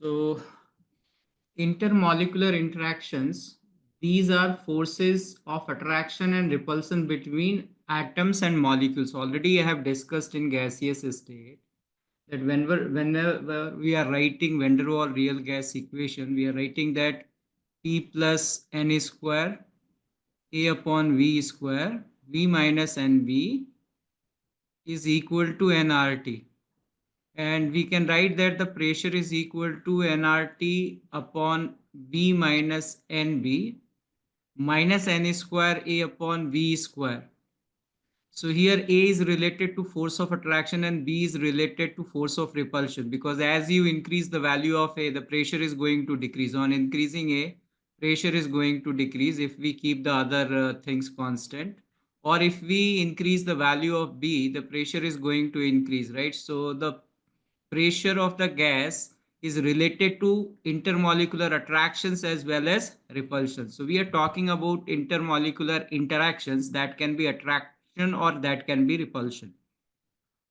So, intermolecular interactions, these are forces of attraction and repulsion between atoms and molecules. Already I have discussed in gaseous state that whenever we are writing van der Waals real gas equation, we are writing that P plus N square A upon V square V minus NV is equal to nRT. And we can write that the pressure is equal to nRT upon V minus NB minus N square A upon V square. So here A is related to force of attraction and B is related to force of repulsion, because as you increase the value of A, the pressure is going to decrease. On increasing A, pressure is going to decrease if we keep the other things constant. Or if we increase the value of B, the pressure is going to increase, right? So the pressure of the gas is related to intermolecular attractions as well as repulsion. So we are talking about intermolecular interactions that can be attraction or that can be repulsion.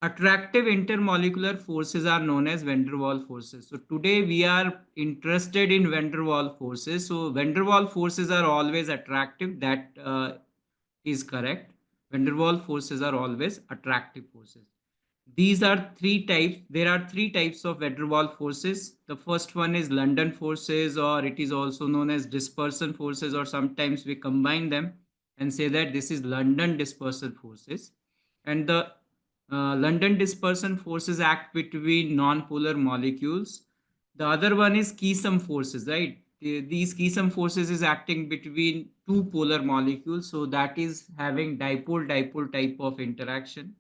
Attractive intermolecular forces are known as van der Waals forces. So today we are interested in van der Waals forces. So van der Waals forces are always attractive. That is correct. Van der Waals forces are always attractive forces. These are three types. There are three types of van der Waals forces. The first one is London forces, or it is also known as dispersion forces, or sometimes we combine them and say that this is London dispersion forces. And the London dispersion forces act between non-polar molecules. The other one is Keesum forces, right? These Keesum forces is acting between two polar molecules. So that is having dipole-dipole type of interaction.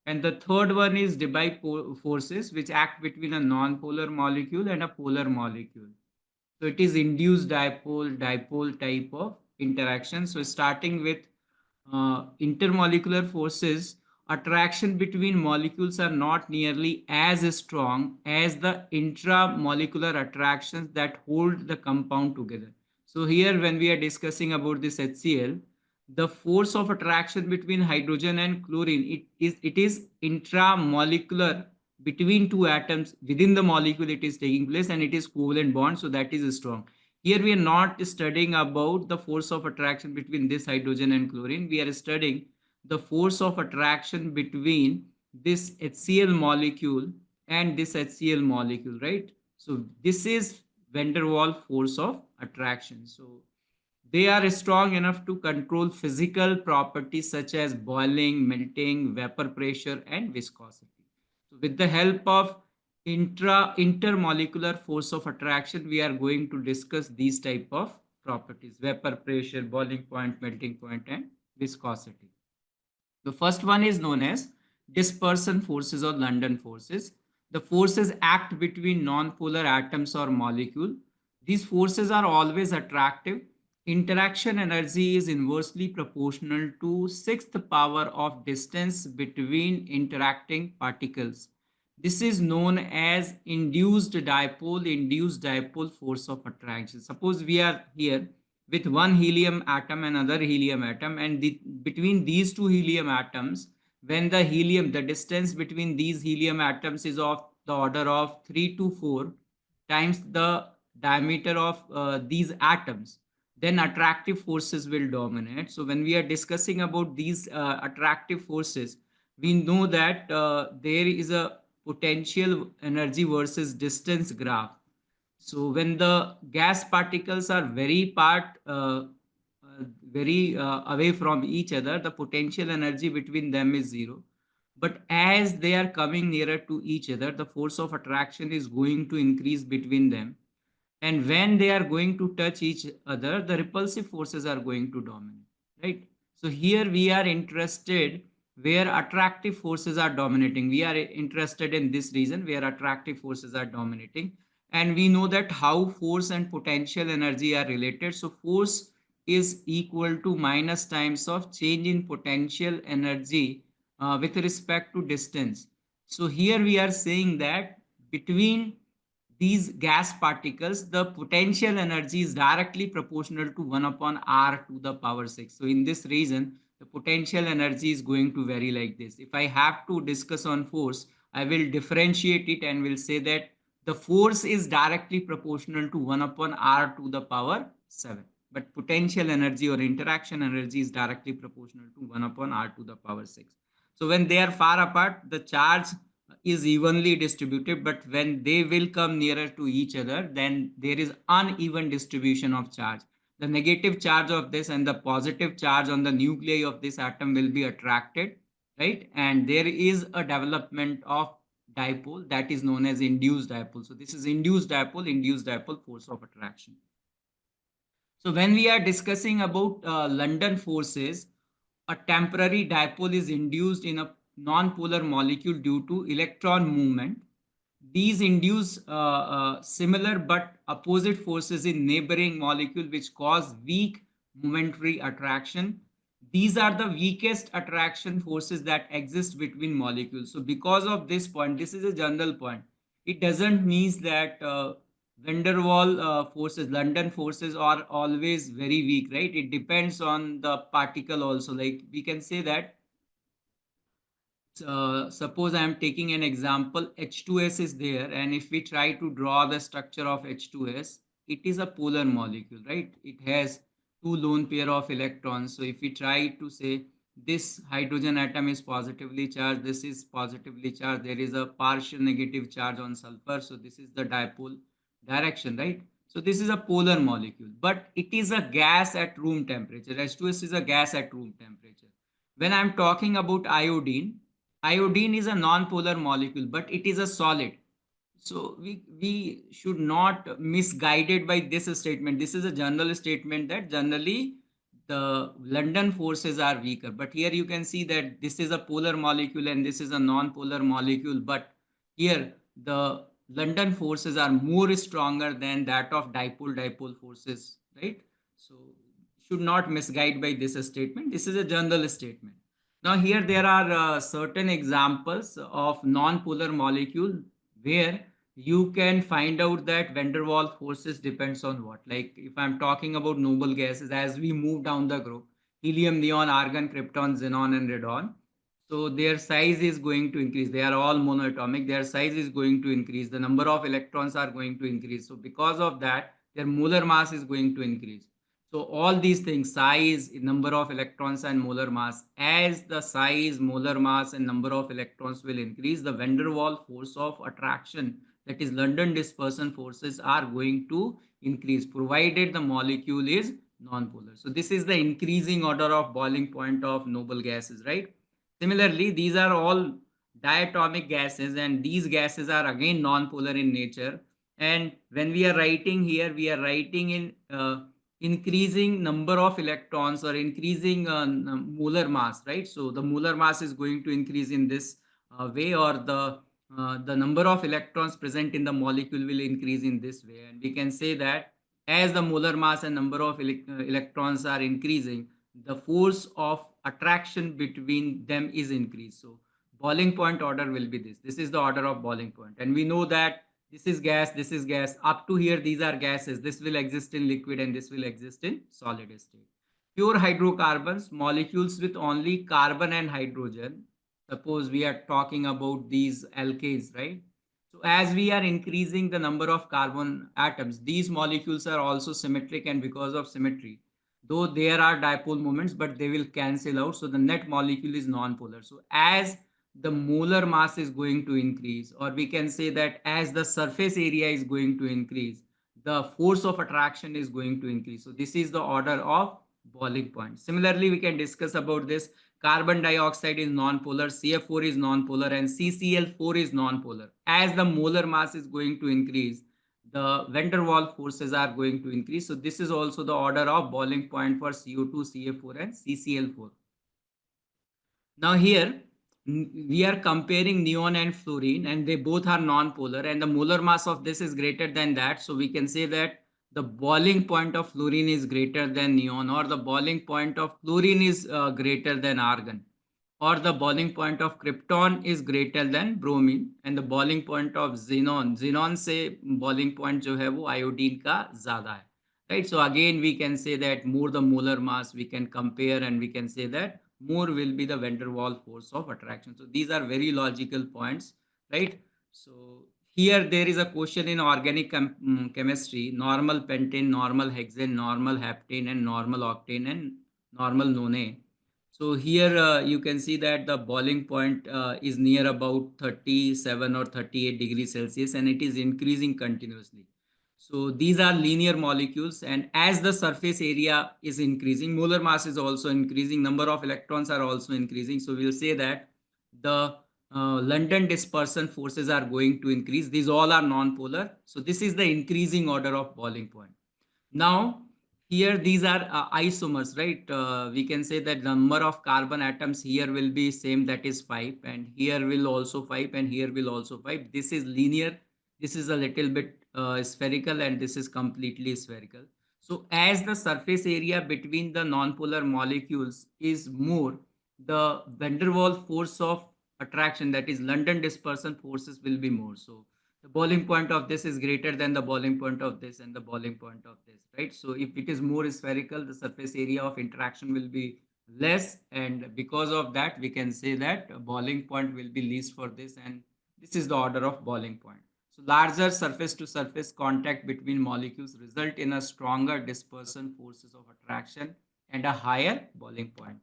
And the third one is Debye forces, which act between a non-polar molecule and a polar molecule. So it is induced dipole type of interaction. So starting with intermolecular forces, attraction between molecules are not nearly as strong as the intramolecular attractions that hold the compound together. So here when we are discussing about this HCl, the force of attraction between hydrogen and chlorine, it is intramolecular, between two atoms within the molecule it is taking place, and it is covalent bond, so that is strong. Here we are not studying about the force of attraction between this hydrogen and chlorine. We are studying the force of attraction between this HCl molecule and this HCl molecule, right? So this is van der Waals force of attraction. So they are strong enough to control physical properties such as boiling, melting, vapor pressure, and viscosity. So with the help of intermolecular force of attraction, we are going to discuss these type of properties: vapor pressure, boiling point, melting point, and viscosity. The first one is known as dispersion forces or London forces. The forces act between non-polar atoms or molecule. These forces are always attractive. Interaction energy is inversely proportional to sixth power of distance between interacting particles. This is known as induced dipole force of attraction. Suppose we are here with one helium atom and another helium atom, and between these two helium atoms, when the distance between these helium atoms is of the order of 3 to 4 times the diameter of these atoms, then attractive forces will dominate. So when we are discussing about these attractive forces, we know that there is a potential energy versus distance graph. So when the gas particles are very away from each other, the potential energy between them is zero. But as they are coming nearer to each other, the force of attraction is going to increase between them. And when they are going to touch each other, the repulsive forces are going to dominate, right? So here we are interested where attractive forces are dominating. We are interested in this region where attractive forces are dominating. And we know that how force and potential energy are related. So force is equal to minus times of change in potential energy with respect to distance. So here we are saying that between these gas particles, the potential energy is directly proportional to 1 upon r to the power 6. So in this region, the potential energy is going to vary like this. If I have to discuss on force, I will differentiate it and will say that the force is directly proportional to 1 upon r to the power 7. But potential energy or interaction energy is directly proportional to 1 upon r to the power 6. So when they are far apart, the charge is evenly distributed, but when they will come nearer to each other, then there is uneven distribution of charge. The negative charge of this and the positive charge on the nuclei of this atom will be attracted, right? And there is a development of dipole that is known as induced dipole. So this is induced dipole force of attraction. So when we are discussing about London forces, a temporary dipole is induced in a non-polar molecule due to electron movement. These induce similar but opposite forces in neighboring molecule which cause weak momentary attraction. These are the weakest attraction forces that exist between molecules. So because of this point, this is a general point. It doesn't mean that van der Waal forces, London forces are always very weak, right? It depends on the particle also. Like we can say that suppose I am taking an example, H2S is there, and if we try to draw the structure of H2S, it is a polar molecule, right? It has two lone pair of electrons. So if we try to say this hydrogen atom is positively charged, this is positively charged, there is a partial negative charge on sulfur. So this is the dipole direction, right? So this is a polar molecule, but it is a gas at room temperature. H2S is a gas at room temperature. When I'm talking about iodine is a non-polar molecule, but it is a solid. So we should not misguided by this statement. This is a general statement that generally the London forces are weaker. But here you can see that this is a polar molecule and this is a non-polar molecule. But here the London forces are more stronger than that of dipole forces, right? So should not misguide by this statement. This is a general statement. Now here there are certain examples of non-polar molecule where you can find out that van der Waal forces depends on what. Like if I'm talking about noble gases, as we move down the group, helium, neon, argon, krypton, xenon, and radon. So their size is going to increase. They are all monoatomic. Their size is going to increase. The number of electrons are going to increase. So because of that, their molar mass is going to increase. So all these things, size, number of electrons and molar mass, as the size, molar mass and number of electrons will increase, the van der Waal force of attraction, that is London dispersion forces, are going to increase provided the molecule is non-polar. So this is the increasing order of boiling point of noble gases, right? Similarly, these are all diatomic gases and these gases are again non-polar in nature. And when we are writing here, we are writing in increasing number of electrons or increasing molar mass, right? So the molar mass is going to increase in this way, or the number of electrons present in the molecule will increase in this way. And we can say that as the molar mass and number of electrons are increasing, the force of attraction between them is increased. So boiling point order will be this. This is the order of boiling point. And we know that this is gas, this is gas. Up to here, these are gases. This will exist in liquid and this will exist in solid state. Pure hydrocarbons, molecules with only carbon and hydrogen. Suppose we are talking about these alkanes, right? So as we are increasing the number of carbon atoms, these molecules are also symmetric, and because of symmetry, though there are dipole moments, but they will cancel out. So the net molecule is non-polar. So as the molar mass is going to increase, or we can say that as the surface area is going to increase, the force of attraction is going to increase. So this is the order of boiling point. Similarly, we can discuss about this. Carbon dioxide is non-polar, CF4 is non-polar, and CCl4 is non-polar. As the molar mass is going to increase, the van der Waal forces are going to increase. So this is also the order of boiling point for CO2, CF4, and CCl4. Now here we are comparing neon and fluorine, and they both are non-polar, and the molar mass of this is greater than that. So we can say that the boiling point of fluorine is greater than neon, or the boiling point of fluorine is greater than argon, or the boiling point of krypton is greater than bromine, and the boiling point of xenon से boiling point जो है वो iodine का ज़्यादा है, right? So again we can say that more the molar mass we can compare, and we can say that more will be the van der Waal force of attraction. So these are very logical points, right? So here there is a question in organic chemistry: normal pentane, normal hexane, normal heptane, and normal octane, and normal nonane. So here you can see that the boiling point is near about 37 or 38 degrees Celsius, and it is increasing continuously. So these are linear molecules, and as the surface area is increasing, molar mass is also increasing, number of electrons are also increasing. So we'll say that the London dispersion forces are going to increase. These all are non-polar. So this is the increasing order of boiling point. Now, here these are isomers, right? We can say that number of carbon atoms here will be same, that is 5, and here will also 5, and here will also 5. This is linear. This is a little bit spherical, and this is completely spherical. So as the surface area between the non-polar molecules is more, the van der Waals force of attraction, that is London dispersion forces, will be more. So the boiling point of this is greater than the boiling point of this and the boiling point of this, right? So if it is more spherical, the surface area of interaction will be less, and because of that we can say that boiling point will be least for this, and this is the order of boiling point. So larger surface to surface contact between molecules result in a stronger dispersion forces of attraction and a higher boiling point.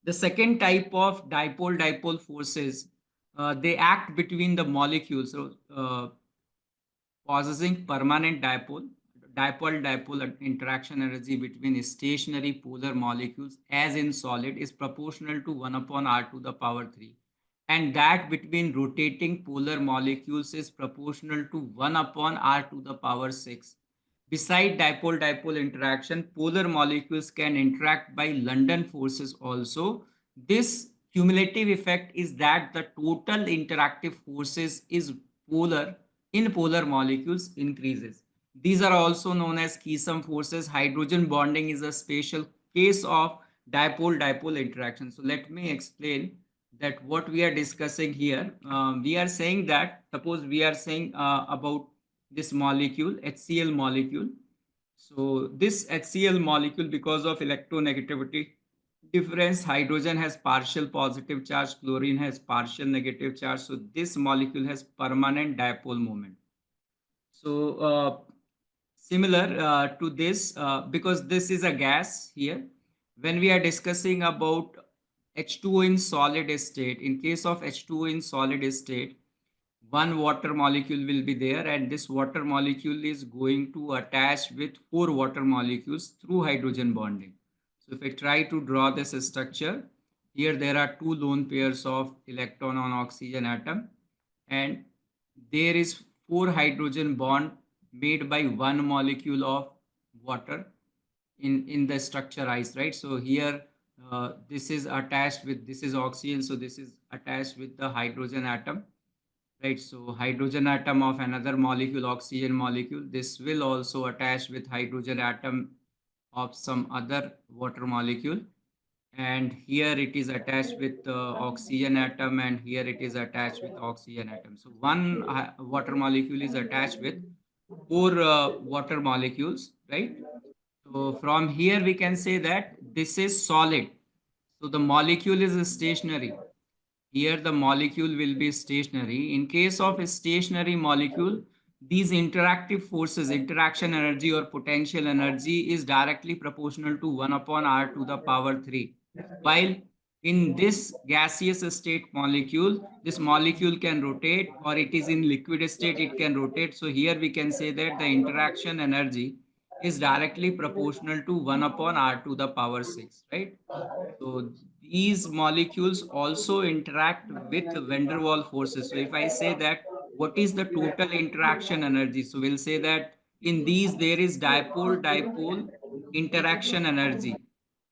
The second type of dipole-dipole forces, they act between the molecules, so possessing permanent dipole. Dipole-dipole interaction energy between stationary polar molecules, as in solid, is proportional to 1 upon r to the power 3. And that between rotating polar molecules is proportional to 1 upon r to the power 6. Beside dipole-dipole interaction, polar molecules can interact by London forces also. This cumulative effect is that the total interactive forces is polar in polar molecules increases. These are also known as Keesom forces. Hydrogen bonding is a special case of dipole-dipole interaction. So let me explain that what we are discussing here. We are saying that, suppose we are saying about this molecule, HCl molecule. So this HCl molecule, because of electronegativity difference, hydrogen has partial positive charge, chlorine has partial negative charge. So this molecule has permanent dipole moment. So similar to this, because this is a gas here, when we are discussing about H2O in solid state, in case of H2O in solid state, one water molecule will be there, and this water molecule is going to attach with 4 water molecules through hydrogen bonding. So if I try to draw this structure, here there are 2 lone pairs of electron on oxygen atom, and there is 4 hydrogen bond made by 1 molecule of water in the structure ice, right? So here this is attached with, this is oxygen, so this is attached with the hydrogen atom, right? So hydrogen atom of another molecule, oxygen molecule, this will also attach with hydrogen atom of some other water molecule, and here it is attached with oxygen atom, and here it is attached with oxygen atom. So one water molecule is attached with 4 water molecules, right? So from here we can say that this is solid. So the molecule is stationary. Here the molecule will be stationary. In case of a stationary molecule, these interactive forces, interaction energy or potential energy, is directly proportional to 1 upon r to the power 3. While in this gaseous state molecule, this molecule can rotate, or it is in liquid state, it can rotate. So here we can say that the interaction energy is directly proportional to 1 upon r to the power 6, right? So these molecules also interact with van der Waals forces. So if I say that what is the total interaction energy, so we'll say that in these there is dipole-dipole interaction energy.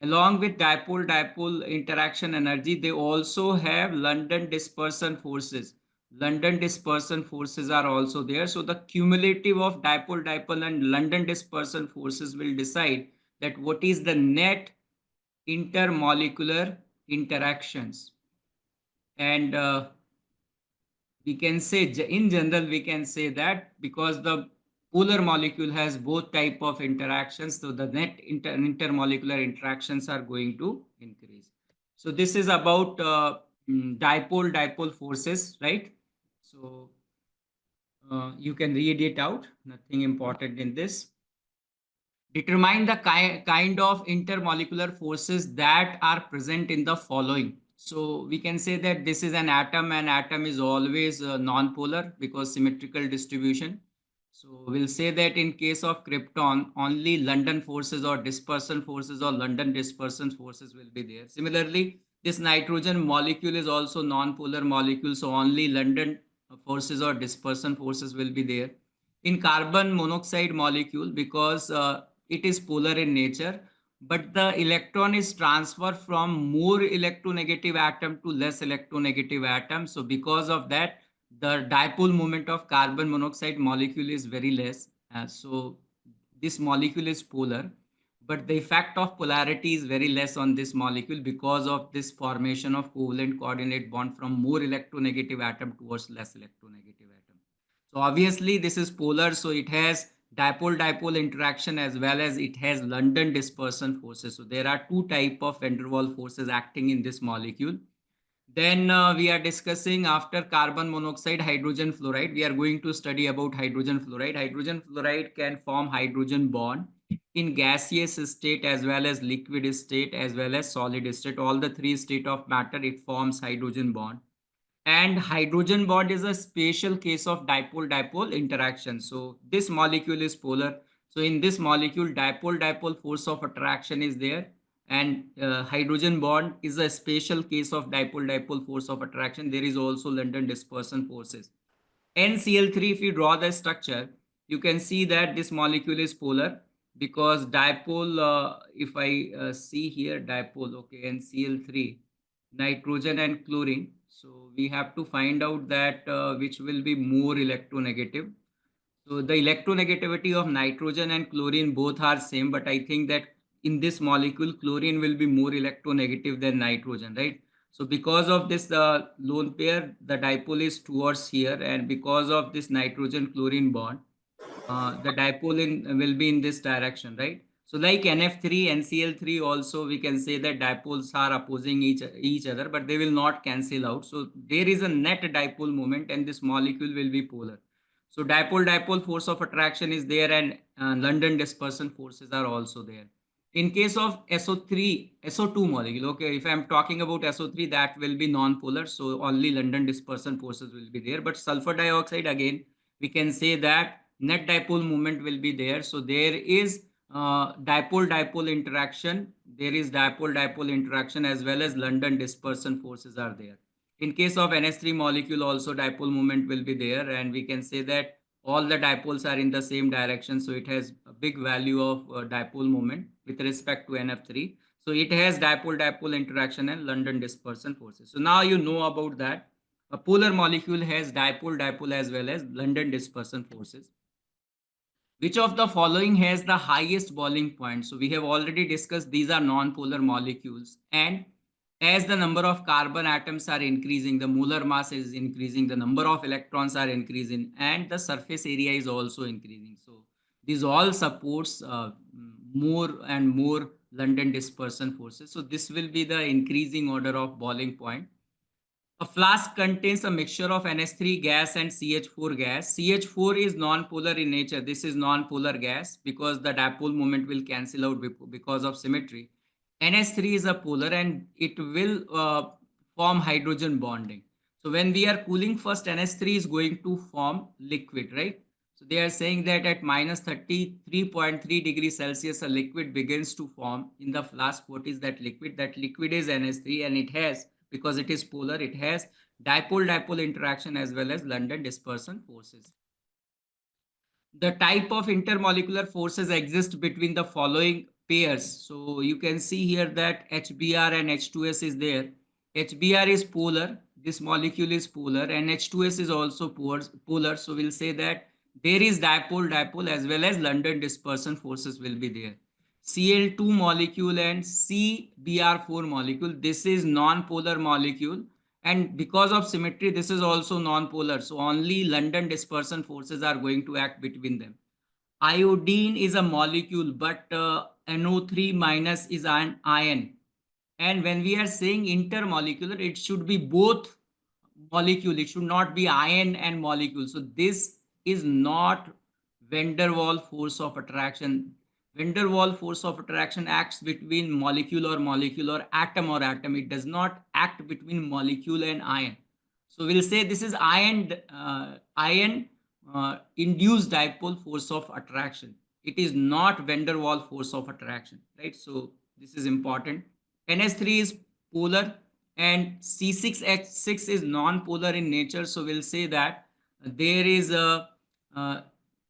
Along with dipole-dipole interaction energy, they also have London dispersion forces. London dispersion forces are also there. So the cumulative of dipole-dipole and London dispersion forces will decide that what is the net intermolecular interactions. And we can say, in general, we can say that because the polar molecule has both type of interactions, so the net intermolecular interactions are going to increase. So this is about dipole-dipole forces, right? So You can read it out, nothing important in this. Determine the kind of intermolecular forces that are present in the following. So we can say that this is an atom, and atom is always non-polar because symmetrical distribution. So we'll say that in case of krypton, only London forces or dispersion forces or London dispersion forces will be there. Similarly, this nitrogen molecule is also non-polar molecule, so only London forces or dispersion forces will be there. In carbon monoxide molecule, because it is polar in nature, but the electron is transferred from more electronegative atom to less electronegative atom. So because of that, the dipole moment of carbon monoxide molecule is very less. So this molecule is polar, but the effect of polarity is very less on this molecule because of this formation of covalent coordinate bond from more electronegative atom towards less electronegative atom. So obviously this is polar, so it has dipole-dipole interaction as well as it has London dispersion forces. So there are two type of van der Waals forces acting in this molecule. Then we are discussing after carbon monoxide, hydrogen fluoride. We are going to study about hydrogen fluoride. Hydrogen fluoride can form hydrogen bond in gaseous state as well as liquid state as well as solid state. All the three state of matter, it forms hydrogen bond. And hydrogen bond is a special case of dipole-dipole interaction. So this molecule is polar. So in this molecule, dipole-dipole force of attraction is there. And hydrogen bond is a special case of dipole-dipole force of attraction. There is also London dispersion forces. NCl3, if you draw the structure, you can see that this molecule is polar because dipole, if I see here dipole, okay, NCl3, nitrogen and chlorine. So we have to find out that which will be more electronegative. So the electronegativity of nitrogen and chlorine both are same, but I think that in this molecule, chlorine will be more electronegative than nitrogen, right? So because of this lone pair, the dipole is towards here, and because of this nitrogen chlorine bond, the dipole will be in this direction, right? So like NF3, NCl3 also, we can say that dipoles are opposing each other, but they will not cancel out. So there is a net dipole moment and this molecule will be polar. So dipole-dipole force of attraction is there, and London dispersion forces are also there. In case of SO3, SO2 molecule, okay, if I'm talking about SO3, that will be non-polar, so only London dispersion forces will be there. But sulfur dioxide, again, we can say that net dipole moment will be there. So there is dipole-dipole interaction. There is dipole-dipole interaction as well as London dispersion forces are there. In case of NH3 molecule, also dipole moment will be there, and we can say that all the dipoles are in the same direction. So it has a big value of dipole moment with respect to NF3. So it has dipole-dipole interaction and London dispersion forces. So now you know about that. A polar molecule has dipole-dipole as well as London dispersion forces. Which of the following has the highest boiling point? So we have already discussed these are non-polar molecules, and as the number of carbon atoms are increasing, the molar mass is increasing, the number of electrons are increasing, and the surface area is also increasing. So these all supports more and more London dispersion forces. So this will be the increasing order of boiling point. A flask contains a mixture of NH3 gas and CH4 gas. CH4 is non-polar in nature. This is non-polar gas because the dipole moment will cancel out because of symmetry. NH3 is a polar and it will form hydrogen bonding. So when we are cooling first, NH3 is going to form liquid, right? So they are saying that at minus 33.3 degrees Celsius, a liquid begins to form in the flask. What is that liquid? That liquid is NH3, and it has, because it is polar, it has dipole-dipole interaction as well as London dispersion forces. The type of intermolecular forces exist between the following pairs. So you can see here that HBr and H2S is there. HBr is polar, this molecule is polar, and H2S is also polar. So we'll say that there is dipole-dipole as well as London dispersion forces will be there. Cl2 molecule and CBr4 molecule, this is non-polar molecule, and because of symmetry this is also non-polar, so only London dispersion forces are going to act between them. Iodine is a molecule, but NO3 minus is an ion, and when we are saying intermolecular, it should be both molecule, it should not be ion and molecule. So this is not van der Waals force of attraction. Van der Waals force of attraction acts between molecule or molecule or atom or atom. It does not act between molecule and ion. So we'll say this is ion induced dipole force of attraction. It is not van der Waals force of attraction, right? So this is important. NH3 is polar and C6H6 is non-polar in nature. So we'll say that there is a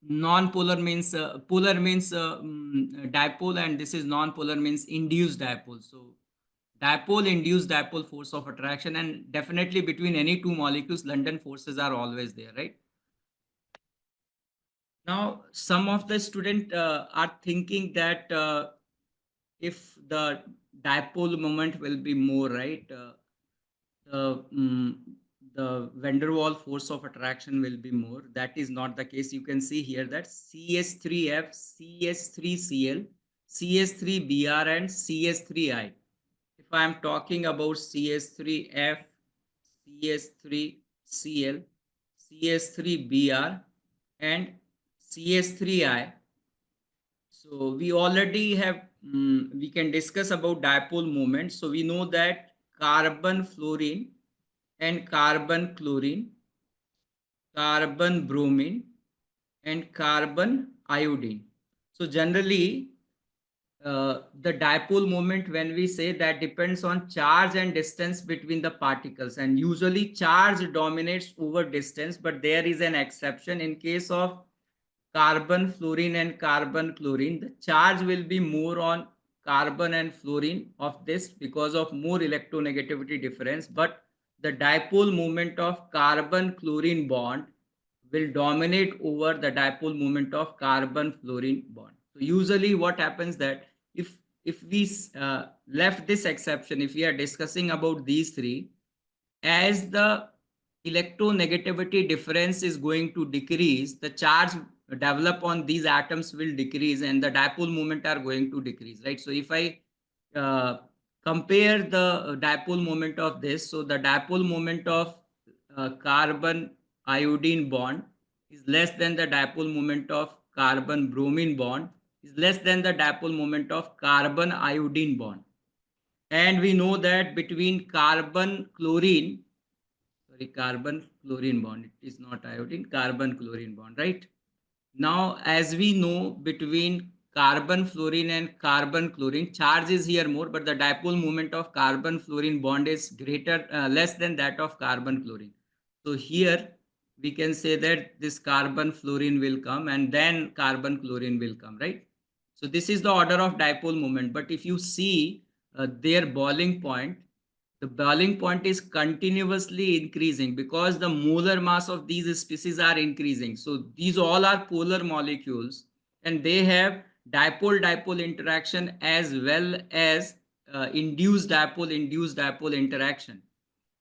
non-polar means polar means dipole, and this is non-polar means induced dipole. So dipole induced dipole force of attraction, and definitely between any two molecules, London forces are always there, right? Now, some of the students are thinking that if the dipole moment will be more, right? The the van der Waals force of attraction will be more. That is not the case. You can see here that CH3F, CH3Cl, CH3Br, and CH3I. If I am talking about CH3F, CH3Cl, CH3Br, and CH3I, so we already have, we can discuss about dipole moment. So we know that carbon fluorine and carbon chlorine, carbon bromine, and carbon iodine. So generally, the dipole moment, when we say, that depends on charge and distance between the particles, and usually charge dominates over distance, but there is an exception. In case of carbon fluorine and carbon chlorine, the charge will be more on carbon and fluorine of this because of more electronegativity difference, but the dipole moment of carbon chlorine bond will dominate over the dipole moment of carbon fluorine bond. So usually what happens that if we left this exception, if we are discussing about these three, as the electronegativity difference is going to decrease, the charge develop on these atoms will decrease and the dipole moment are going to decrease, right? So if I uh, compare the dipole moment of this, so the dipole moment of carbon iodine bond is less than the dipole moment of carbon bromine bond, is less than the dipole moment of carbon iodine bond. And we know that between carbon chlorine, sorry, carbon chlorine bond, it is not iodine, carbon chlorine bond, right? Now, as we know, between carbon fluorine and carbon chlorine, charge is here more, but the dipole moment of carbon fluorine bond is greater, less than that of carbon chlorine. So here we can say that this carbon fluorine will come and then carbon chlorine will come, right? So this is the order of dipole moment. But if you see their boiling point, the boiling point is continuously increasing because the molar mass of these species are increasing. So these all are polar molecules and they have dipole-dipole interaction as well as induced dipole interaction.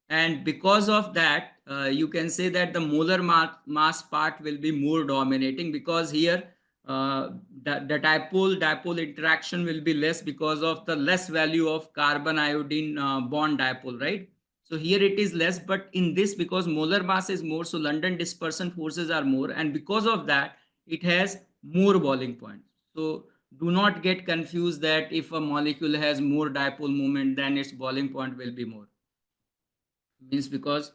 And because of that, you can say that the molar mass part will be more dominating, because here the dipole interaction will be less because of the less value of carbon iodine bond dipole, right? So here it is less, but in this, because molar mass is more, so London dispersion forces are more, and because of that it has more boiling point. So do not get confused that if a molecule has more dipole moment, then its boiling point will be more. Means because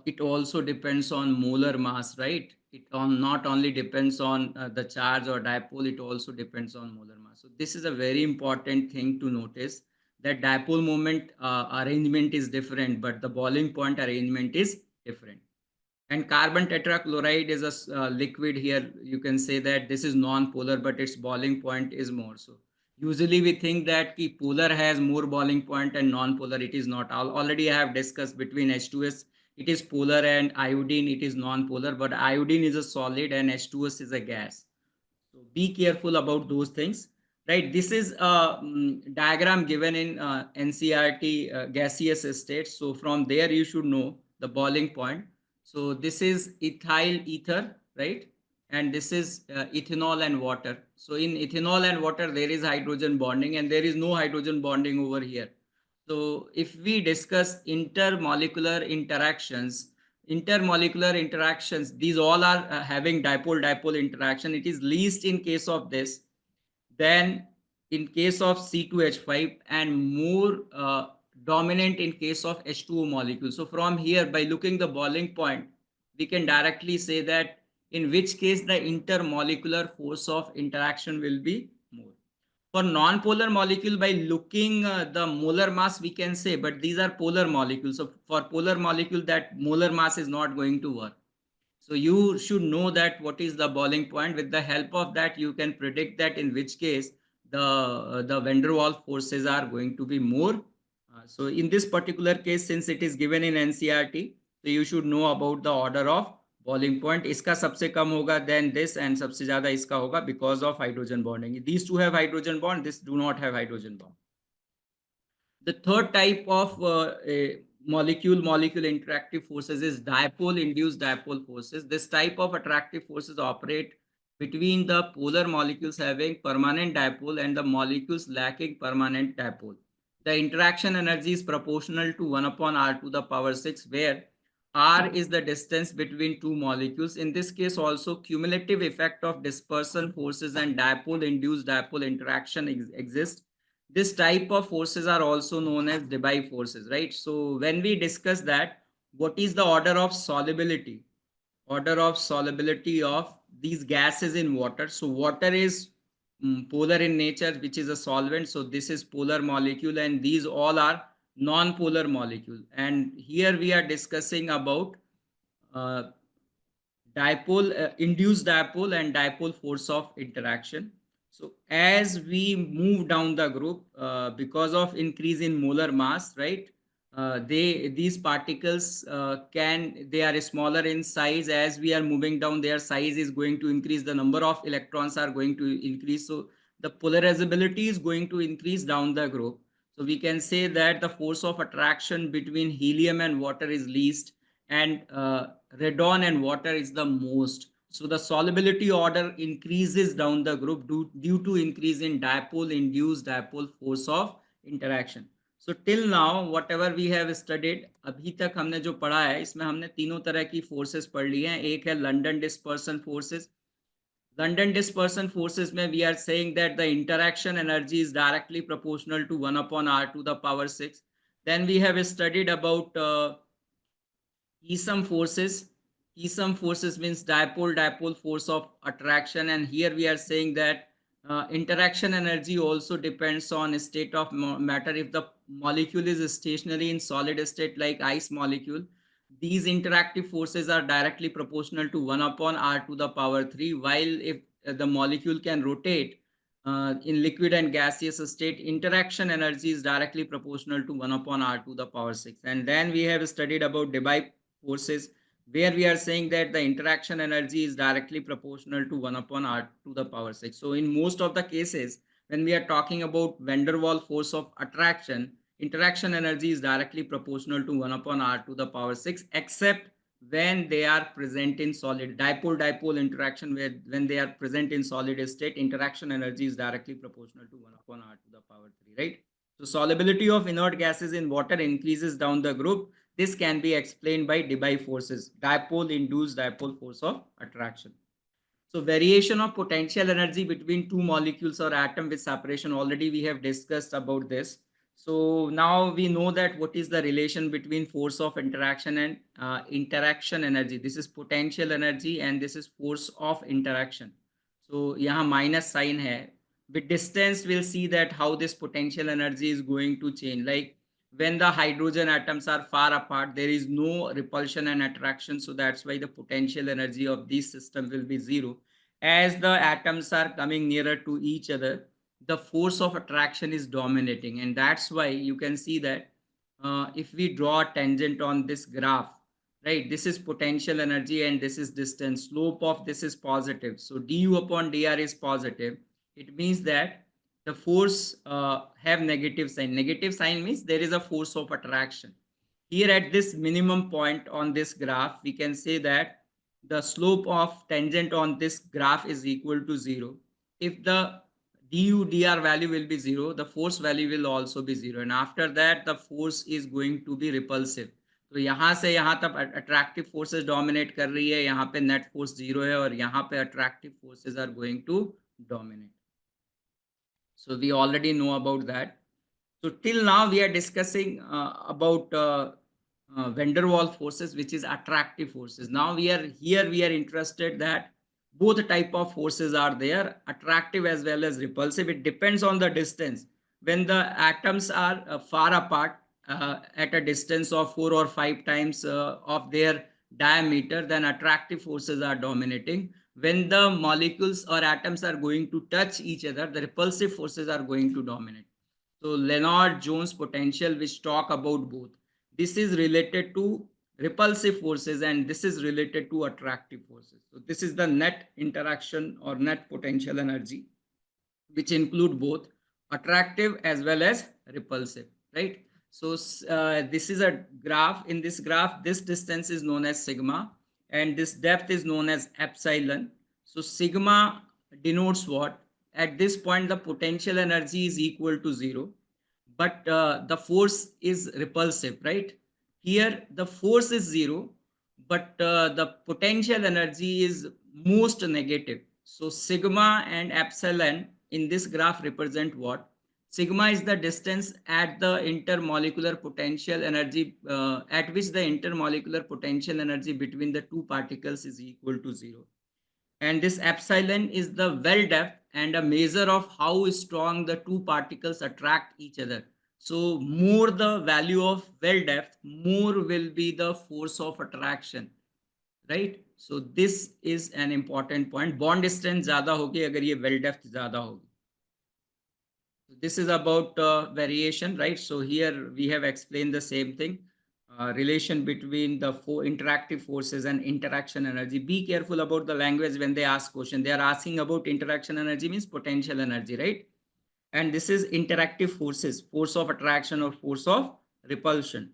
it also depends on molar mass, right? It not only depends on the charge or dipole, it also depends on molar mass. So this is a very important thing to notice, that dipole moment arrangement is different, but the boiling point arrangement is different. And carbon tetrachloride is a liquid. Here you can say that this is non-polar, but its boiling point is more. So usually we think that ki polar has more boiling point and non-polar. It is not. Already I have discussed between H2S, it is polar, and iodine, it is non-polar, but iodine is a solid and H2S is a gas. So be careful about those things, right? This is a diagram given in NCERT gaseous state. So from there you should know the boiling point. So this is ethyl ether, right? And this is ethanol and water. So in ethanol and water, there is hydrogen bonding and there is no hydrogen bonding over here. So if we discuss intermolecular interactions, intermolecular interactions, these all are having dipole-dipole interaction. It is least in case of this, then in case of C2H5, and more dominant in case of H2O molecule. So from here, by looking the boiling point, we can directly say that in which case the intermolecular force of interaction will be more. For non-polar molecule, by looking the molar mass, we can say, but these are polar molecules. So for polar molecule, that molar mass is not going to work. So you should know that what is the boiling point. With the help of that, you can predict that in which case the van der Waals forces are going to be more. So in this particular case, since it is given in NCERT, so you should know about the order of boiling point. इसका सबसे कम होगा than this, and सबसे ज़्यादा इसका होगा because of hydrogen bonding. These two have hydrogen bond. This do not have hydrogen bond. The third type of molecule interactive forces is dipole induced dipole forces. This type of attractive forces operate between the polar molecules having permanent dipole and the molecules lacking permanent dipole. The interaction energy is proportional to 1 upon r to the power 6, where r is the distance between two molecules. In this case also, cumulative effect of dispersion forces and dipole induced dipole interaction exists. This type of forces are also known as Debye forces, right? So when we discuss that, what is the order of solubility? Order of solubility of these gases in water. So water is polar in nature, which is a solvent. So this is polar molecule, and these all are non-polar molecule. And here we are discussing about uh, dipole, induced dipole and dipole force of interaction. So as we move down the group, because of increase in molar mass, right? These particles they are smaller in size. As we are moving down, their size is going to increase. The number of electrons are going to increase. So the polarizability is going to increase down the group. So we can say that the force of attraction between helium and water is least, and radon and water is the most. So the solubility order increases down the group due to increase in dipole induced dipole force of interaction. So till now whatever we have studied, अभी तक हमने जो पढ़ा है, इसमें हमने तीनों तरह की forces पढ़ ली हैं. एक है London dispersion forces. London dispersion forces में we are saying that the interaction energy is directly proportional to 1 upon r to the power 6. Then we have studied about Esom forces. Esom forces means dipole force of attraction, and here we are saying that interaction energy also depends on state of matter. If the molecule is stationary in solid state like ice molecule, these interactive forces are directly proportional to 1 upon r to the power 3, while if the molecule can rotate in liquid and gaseous state, interaction energy is directly proportional to 1 upon r to the power 6. And then we have studied about Debye forces, where we are saying that the interaction energy is directly proportional to 1 upon r to the power 6. So in most of the cases, when we are talking about van der Waals force of attraction, interaction energy is directly proportional to 1 upon r to the power 6, except when they are present in solid. Dipole-dipole interaction, where when they are present in solid state, interaction energy is directly proportional to 1 upon r to the power 3, right? So solubility of inert gases in water increases down the group. This can be explained by Debye forces, dipole induced dipole force of attraction. So variation of potential energy between two molecules or atom with separation, already we have discussed about this. So now we know that what is the relation between force of interaction and interaction energy. This is potential energy and this is force of interaction. So यहाँ minus sign है. With distance, we'll see that how this potential energy is going to change. Like when the hydrogen atoms are far apart, there is no repulsion and attraction. So that's why the potential energy of this system will be zero. As the atoms are coming nearer to each other, the force of attraction is dominating. And that's why you can see that if we draw a tangent on this graph, right, this is potential energy and this is distance. Slope of this is positive. So du upon dr is positive. It means that the force have negative sign. Negative sign means there is a force of attraction. Here at this minimum point on this graph, we can say that the slope of tangent on this graph is equal to 0. If the du dr value will be 0, the force value will also be 0. And after that, the force is going to be repulsive. तो यहाँ से यहाँ तक attractive forces dominate कर रही है, यहाँ पे नेट फोर्स 0 है और यहाँ पे attractive forces are going to dominate. So we already know about that. So till now we are discussing about van der Waals forces, which is attractive forces. Now we are interested that both type of forces are there, attractive as well as repulsive. It depends on the distance. When the atoms are far apart at a distance of 4 or 5 times of their diameter, then attractive forces are dominating. When the molecules or atoms are going to touch each other, the repulsive forces are going to dominate. So Lennard-Jones potential, which talk about both. This is related to repulsive forces and this is related to attractive forces. So this is the net interaction or net potential energy, which include both attractive as well as repulsive, right? So this is a graph. In this graph, this distance is known as sigma and this depth is known as epsilon. So sigma denotes what? At this point, the potential energy is equal to 0, but the force is repulsive, right? Here, the force is 0, but the potential energy is most negative. So sigma and epsilon in this graph represent what? Sigma is the distance at the intermolecular potential energy at which the intermolecular potential energy between the two particles is equal to 0. And this epsilon is the well depth and a measure of how strong the two particles attract each other. So more the value of well depth, more will be the force of attraction, right? So this is an important point. Bond strength ज़्यादा होगी अगर ये well depth ज़्यादा होगी. This is about variation, right? So here we have explained the same thing. Relation between the interactive forces and interaction energy. Be careful about the language when they ask question. They are asking about interaction energy means potential energy, right? And this is interactive forces, force of attraction or force of repulsion.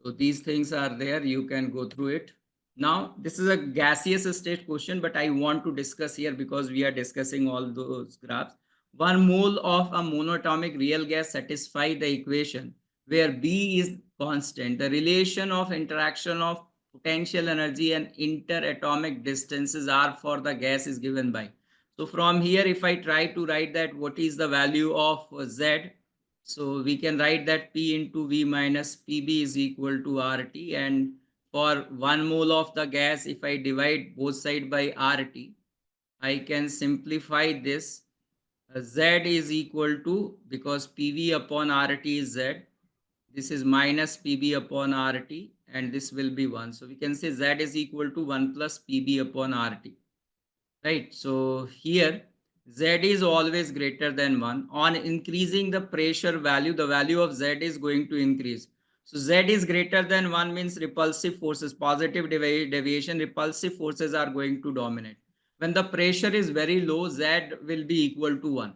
So these things are there. You can go through it. Now, this is a gaseous state question, but I want to discuss here because we are discussing all those graphs. 1 mole of a monatomic real gas satisfy the equation where B is constant. The relation of interaction of potential energy and interatomic distances R for the gas is given by. So from here, if I try to write that what is the value of Z, so we can write that P into V minus PB is equal to RT, and for 1 mole of the gas, if I divide both sides by RT, I can simplify this. Z is equal to, because PV upon RT is Z, this is minus PB upon RT, and this will be 1. So we can say Z is equal to 1 plus PB upon RT, right? So here Z is always greater than 1. On increasing the pressure value, the value of Z is going to increase. So Z is greater than 1 means repulsive forces, positive deviation, repulsive forces are going to dominate. When the pressure is very low, Z will be equal to 1,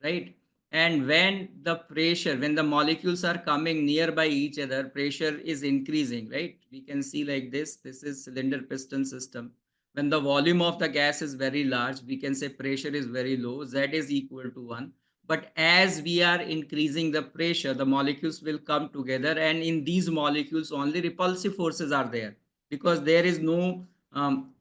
right? And when the pressure, when the molecules are coming nearby each other, pressure is increasing, right? We can see like this. This is cylinder piston system. When the volume of the gas is very large, we can say pressure is very low, Z is equal to 1. But as we are increasing the pressure, the molecules will come together, and in these molecules only repulsive forces are there because there is no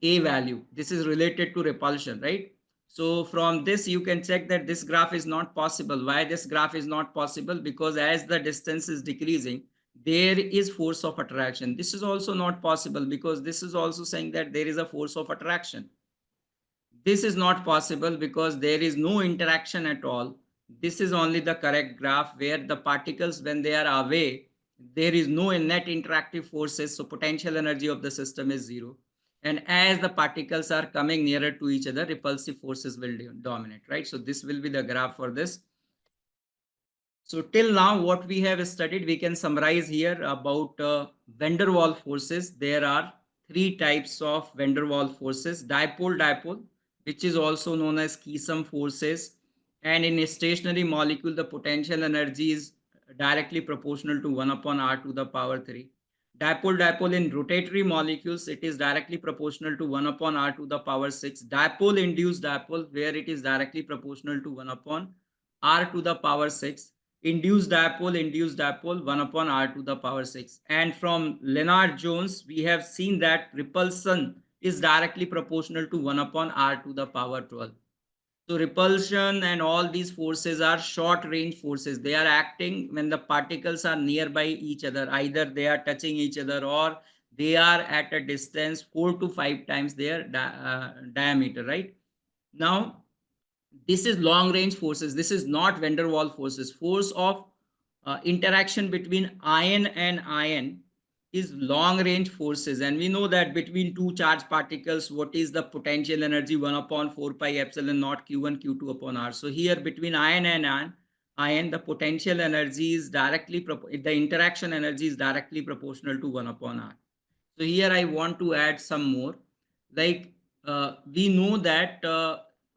A value. This is related to repulsion, right? So from this, you can check that this graph is not possible. Why this graph is not possible? Because as the distance is decreasing, there is force of attraction. This is also not possible because this is also saying that there is a force of attraction. This is not possible because there is no interaction at all. This is only the correct graph where the particles, when they are away, there is no net interactive forces. So potential energy of the system is 0. And as the particles are coming nearer to each other, repulsive forces will dominate, right? So this will be the graph for this. So till now, what we have studied, we can summarize here about van der Waals forces. There are 3 types of van der Waals forces: dipole-dipole, which is also known as Keesom forces. And in a stationary molecule, the potential energy is directly proportional to 1 upon R to the power 3. Dipole-dipole in rotatory molecules, it is directly proportional to 1 upon R to the power 6. Dipole-induced dipole, where it is directly proportional to 1 upon R to the power 6. induced dipole 1 upon r to the power 6. And from Lennard-Jones, we have seen that repulsion is directly proportional to 1 upon r to the power 12. So repulsion and all these forces are short range forces. They are acting when the particles are nearby each other. Either they are touching each other or they are at a distance 4 to 5 times their diameter, right? Now, this is long range forces. This is not van der Waals forces. Force of interaction between ion and ion is long range forces, and we know that between two charged particles what is the potential energy? 1 upon 4 pi epsilon naught q1 q2 upon r. So here between ion and ion the potential energy is directly the interaction energy is directly proportional to 1 upon r. So here I want to add some more. Like we know that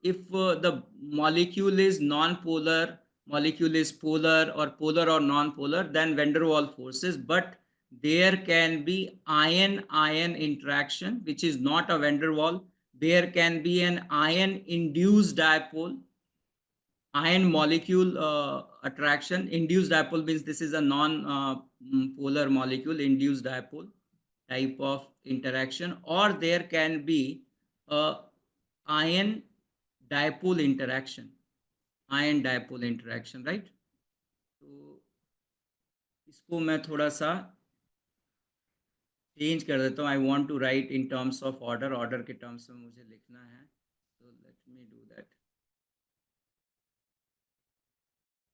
if the molecule is non-polar, molecule is polar or non-polar, then van der Waals forces. But there can be ion-ion interaction, which is not a van der Waals. There can be an ion-induced dipole, ion molecule attraction. Induced dipole means this is a non-polar molecule, induced dipole type of interaction, or there can be a ion dipole interaction, right? तो इसको मैं थोड़ा सा change कर देता हूँ. I want to write in terms of order के terms में मुझे लिखना है. So let me do that.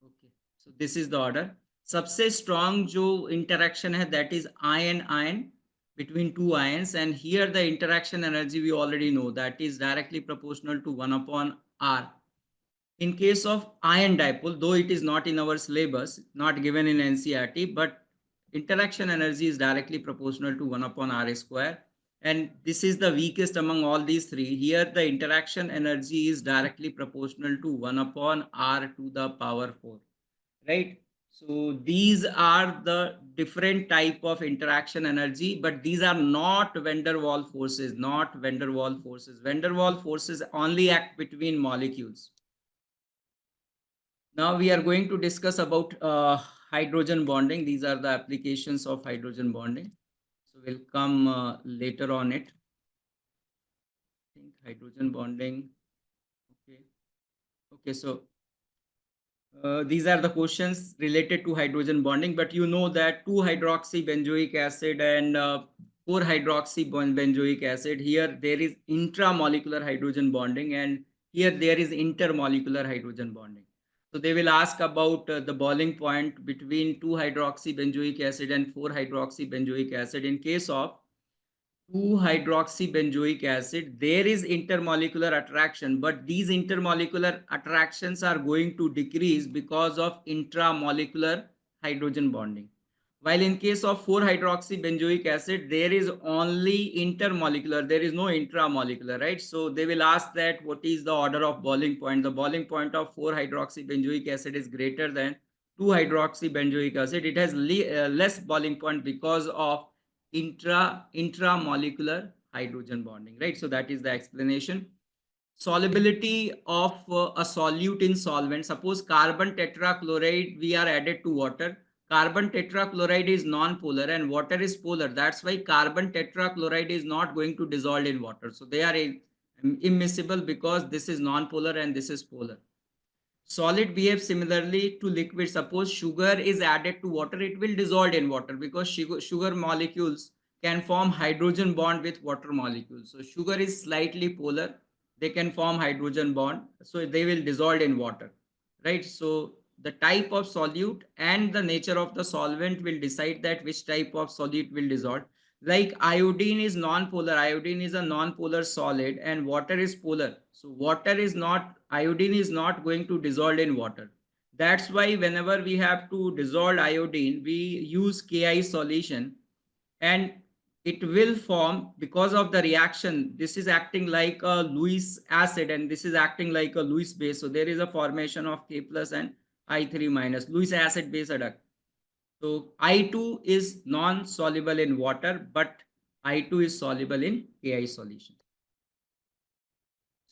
Okay, so this is the order. सबसे strong जो interaction है that is ion between two ions, and here the interaction energy we already know that is directly proportional to 1 upon r. In case of ion dipole, though it is not in our syllabus, not given in NCERT, but interaction energy is directly proportional to 1 upon r square, and this is the weakest among all these three. Here the interaction energy is directly proportional to 1 upon r to the power 4, right? So these are the different type of interaction energy, but these are not van der Waals forces, not van der Waals forces. Van der Waals forces only act between molecules. Now we are going to discuss about hydrogen bonding. These are the applications of hydrogen bonding. So we'll come later on it. I think hydrogen bonding. Okay. Okay, so these are the questions related to hydrogen bonding, but you know that 2-hydroxy benzoic acid and 4-hydroxy benzoic acid, here there is intramolecular hydrogen bonding, and here there is intermolecular hydrogen bonding. So they will ask about the boiling point between 2-hydroxy benzoic acid and 4-hydroxy benzoic acid. In case of 2-hydroxybenzoic acid, there is intermolecular attraction, but these intermolecular attractions are going to decrease because of intramolecular hydrogen bonding. While in case of 4-hydroxybenzoic acid, there is only intermolecular, there is no intramolecular, right? So they will ask that what is the order of boiling point? The boiling point of 4-hydroxybenzoic acid is greater than 2-hydroxybenzoic acid. It has less boiling point because of intramolecular hydrogen bonding, right? So that is the explanation. Solubility of a solute in solvent. Suppose carbon tetrachloride we are added to water. Carbon tetrachloride is non-polar and water is polar. That's why carbon tetrachloride is not going to dissolve in water. So they are immiscible because this is non-polar and this is polar. Solid behaves similarly to liquid. Suppose sugar is added to water, it will dissolve in water because sugar molecules can form hydrogen bond with water molecules. So sugar is slightly polar, they can form hydrogen bond, so they will dissolve in water, right? So the type of solute and the nature of the solvent will decide that which type of solute will dissolve. Like iodine is non-polar, iodine is a non-polar solid and water is polar. So water is not, iodine is not going to dissolve in water. That's why whenever we have to dissolve iodine, we use Ki solution, and it will form because of the reaction. This is acting like a Lewis acid and this is acting like a Lewis base. So there is a formation of K plus and I3 minus, Lewis acid base adduct. So I2 is non-soluble in water, but I2 is soluble in Ki solution.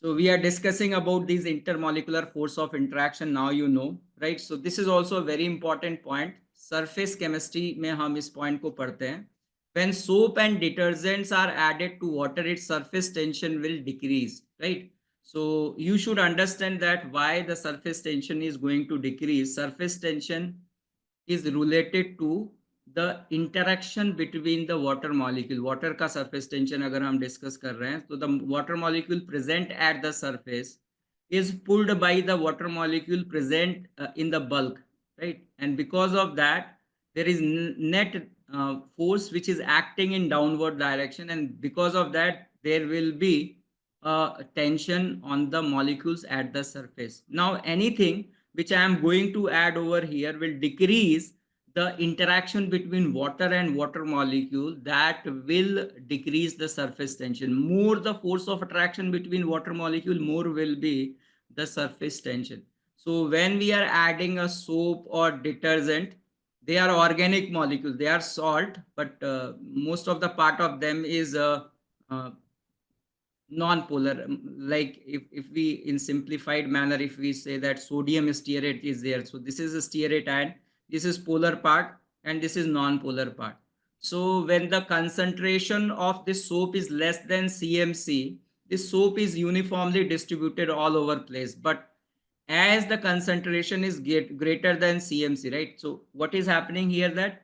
So we are discussing about these intermolecular force of interaction. Now you know, right? So this is also a very important point. Surface chemistry में हम इस point को पढ़ते हैं. When soap and detergents are added to water, its surface tension will decrease, right? So you should understand that why the surface tension is going to decrease. Surface tension is related to the interaction between the water molecule. Water का surface tension अगर हम discuss कर रहे हैं, तो the water molecule present at the surface is pulled by the water molecule present in the bulk, right? And because of that, there is net force which is acting in downward direction, and because of that, there will be tension on the molecules at the surface. Now, anything which I am going to add over here will decrease the interaction between water and water molecule, that will decrease the surface tension. More the force of attraction between water molecule, more will be the surface tension. So when we are adding a soap or detergent, they are organic molecules, they are salt, but most of the part of them is uh, non-polar. Like if we in simplified manner, if we say that sodium stearate is there, so this is a stearate ion, this is polar part, and this is non-polar part. So when the concentration of this soap is less than cmc, this soap is uniformly distributed all over place. But as the concentration is greater than cmc, right? So what is happening here, that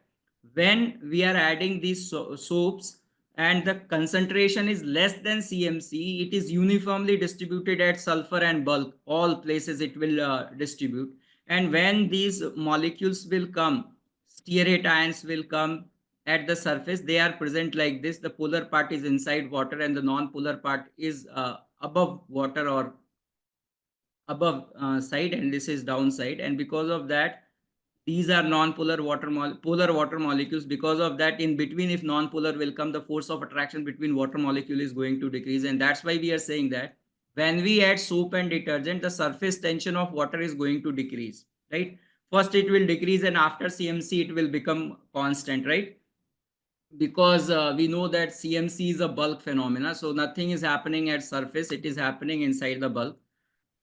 when we are adding these soaps and the concentration is less than cmc, it is uniformly distributed at sulfur and bulk, all places it will distribute. And when these molecules will come, stearate ions will come at the surface, they are present like this. The polar part is inside water and the non-polar part is above water or above side, and this is downside. And because of that, these are non-polar polar water molecules. Because of that, in between, if non-polar will come, the force of attraction between water molecule is going to decrease. And that's why we are saying that when we add soap and detergent, the surface tension of water is going to decrease, right? First it will decrease, and after cmc it will become constant, right? Because we know that cmc is a bulk phenomena, so nothing is happening at surface, it is happening inside the bulk.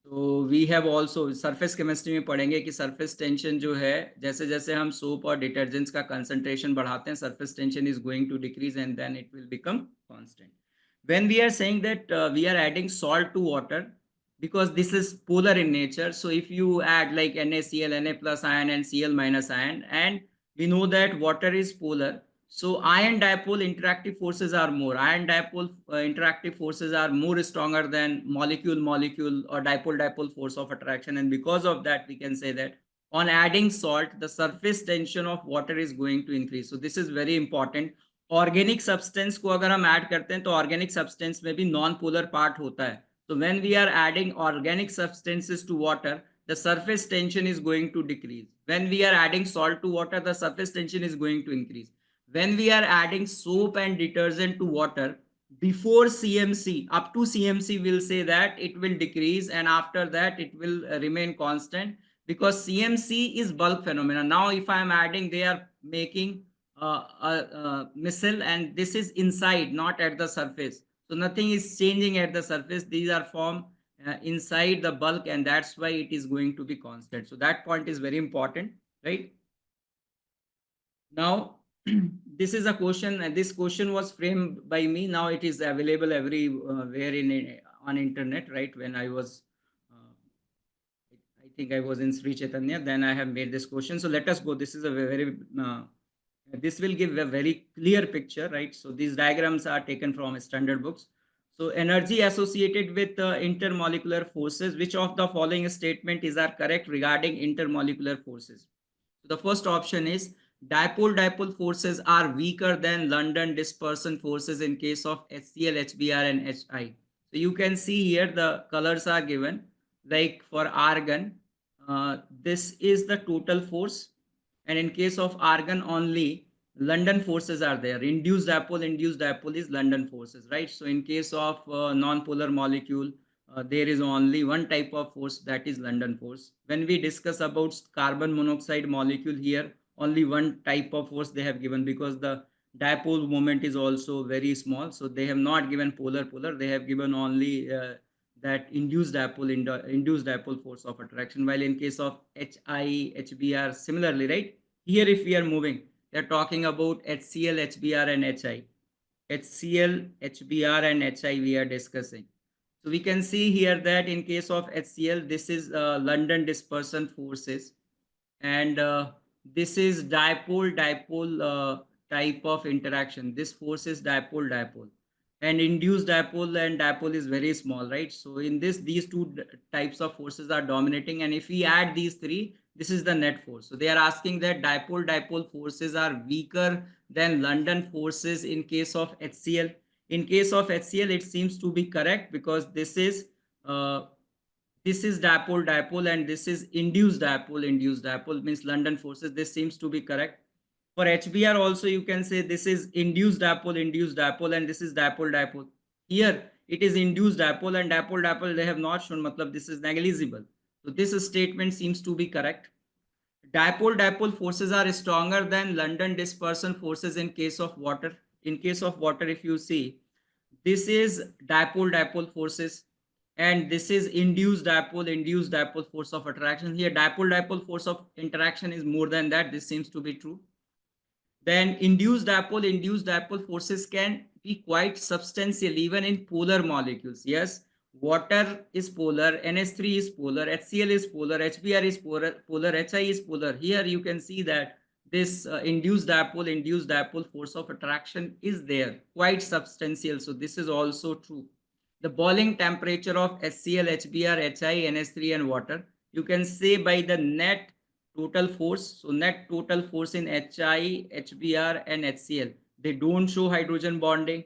तो we have also surface chemistry में पढ़ेंगे कि surface tension जो है, जैसे जैसे हम soap और डिटर्जेंट्स का कंसंट्रेशन बढ़ाते हैं, surface tension is going to decrease and then it will become constant. When we are saying that we are adding salt to water, because this is polar in nature, so if you add like NaCl, Na plus ion and Cl minus ion, and we know that water is polar, so ion dipole interactive forces are more. Ion dipole interactive forces are more stronger than molecule or dipole force of attraction. And because of that, we can say that on adding salt, the surface tension of water is going to increase. So this is very important. Organic substance को अगर हम add करते हैं, तो organic substance में भी non-polar part होता है. So when we are adding organic substances to water, the surface tension is going to decrease. When we are adding salt to water, the surface tension is going to increase. When we are adding soap and detergent to water, before cmc, up to cmc, we'll say that it will decrease, and after that it will remain constant, because cmc is bulk phenomena. Now if I am adding, they are making a missile, and this is inside, not at the surface, so nothing is changing at the surface. These are formed inside the bulk, and that's why it is going to be constant. So that point is very important, right? Now this is a question, and this question was framed by me. Now it is available everywhere in on internet, right? When I was I think I was in Sri Chaitanya, then I have made this question. So let us go. This is a very this will give a very clear picture, right? So these diagrams are taken from standard books. So energy associated with intermolecular forces, which of the following statement is are correct regarding intermolecular forces? So the first option is dipole forces are weaker than London dispersion forces in case of HCl, HBr and HI. So you can see here the colors are given. Like for argon, this is the total force, and in case of argon only, London forces are there. Induced dipole is London forces, right? So in case of non-polar molecule, there is only one type of force, that is London force. When we discuss about carbon monoxide molecule, here only one type of force they have given, because the dipole moment is also very small, so they have not given polar, they have given only that induced dipole force of attraction, while in case of HI, HBr, similarly, right? Here, if we are moving, they are talking about HCl, HBr, and HI. HCl, HBr, and HI we are discussing. So we can see here that in case of HCl, this is London dispersion forces, and this is dipole-dipole type of interaction. This force is dipole-dipole, and induced dipole and dipole is very small, right? So in this, these two types of forces are dominating, and if we add these three, this is the net force. So they are asking that dipole-dipole forces are weaker than London forces in case of HCl. In case of HCl, it seems to be correct, because uh, this is dipole-dipole, and this is induced dipole. Induced dipole means London forces. This seems to be correct. For HBr also, you can say this is induced dipole, and this is dipole-dipole. Here it is induced dipole and dipole-dipole. They have not shown, matlab this is negligible. So this statement seems to be correct. Dipole-dipole forces are stronger than London dispersion forces in case of water. In case of water, if you see, this is dipole-dipole forces, and this is induced dipole force of attraction. Here dipole-dipole force of interaction is more than that. This seems to be true. Then induced dipole forces can be quite substantial even in polar molecules. Yes, water is polar, NH3 is polar, HCl is polar, HBr is polar, HI is polar. Here you can see that this induced dipole force of attraction is there, quite substantial. So this is also true. The boiling temperature of HCl, HBr, HI, NH3 and water, you can say by the net total force. So net total force in HI, HBr and HCl, they don't show hydrogen bonding.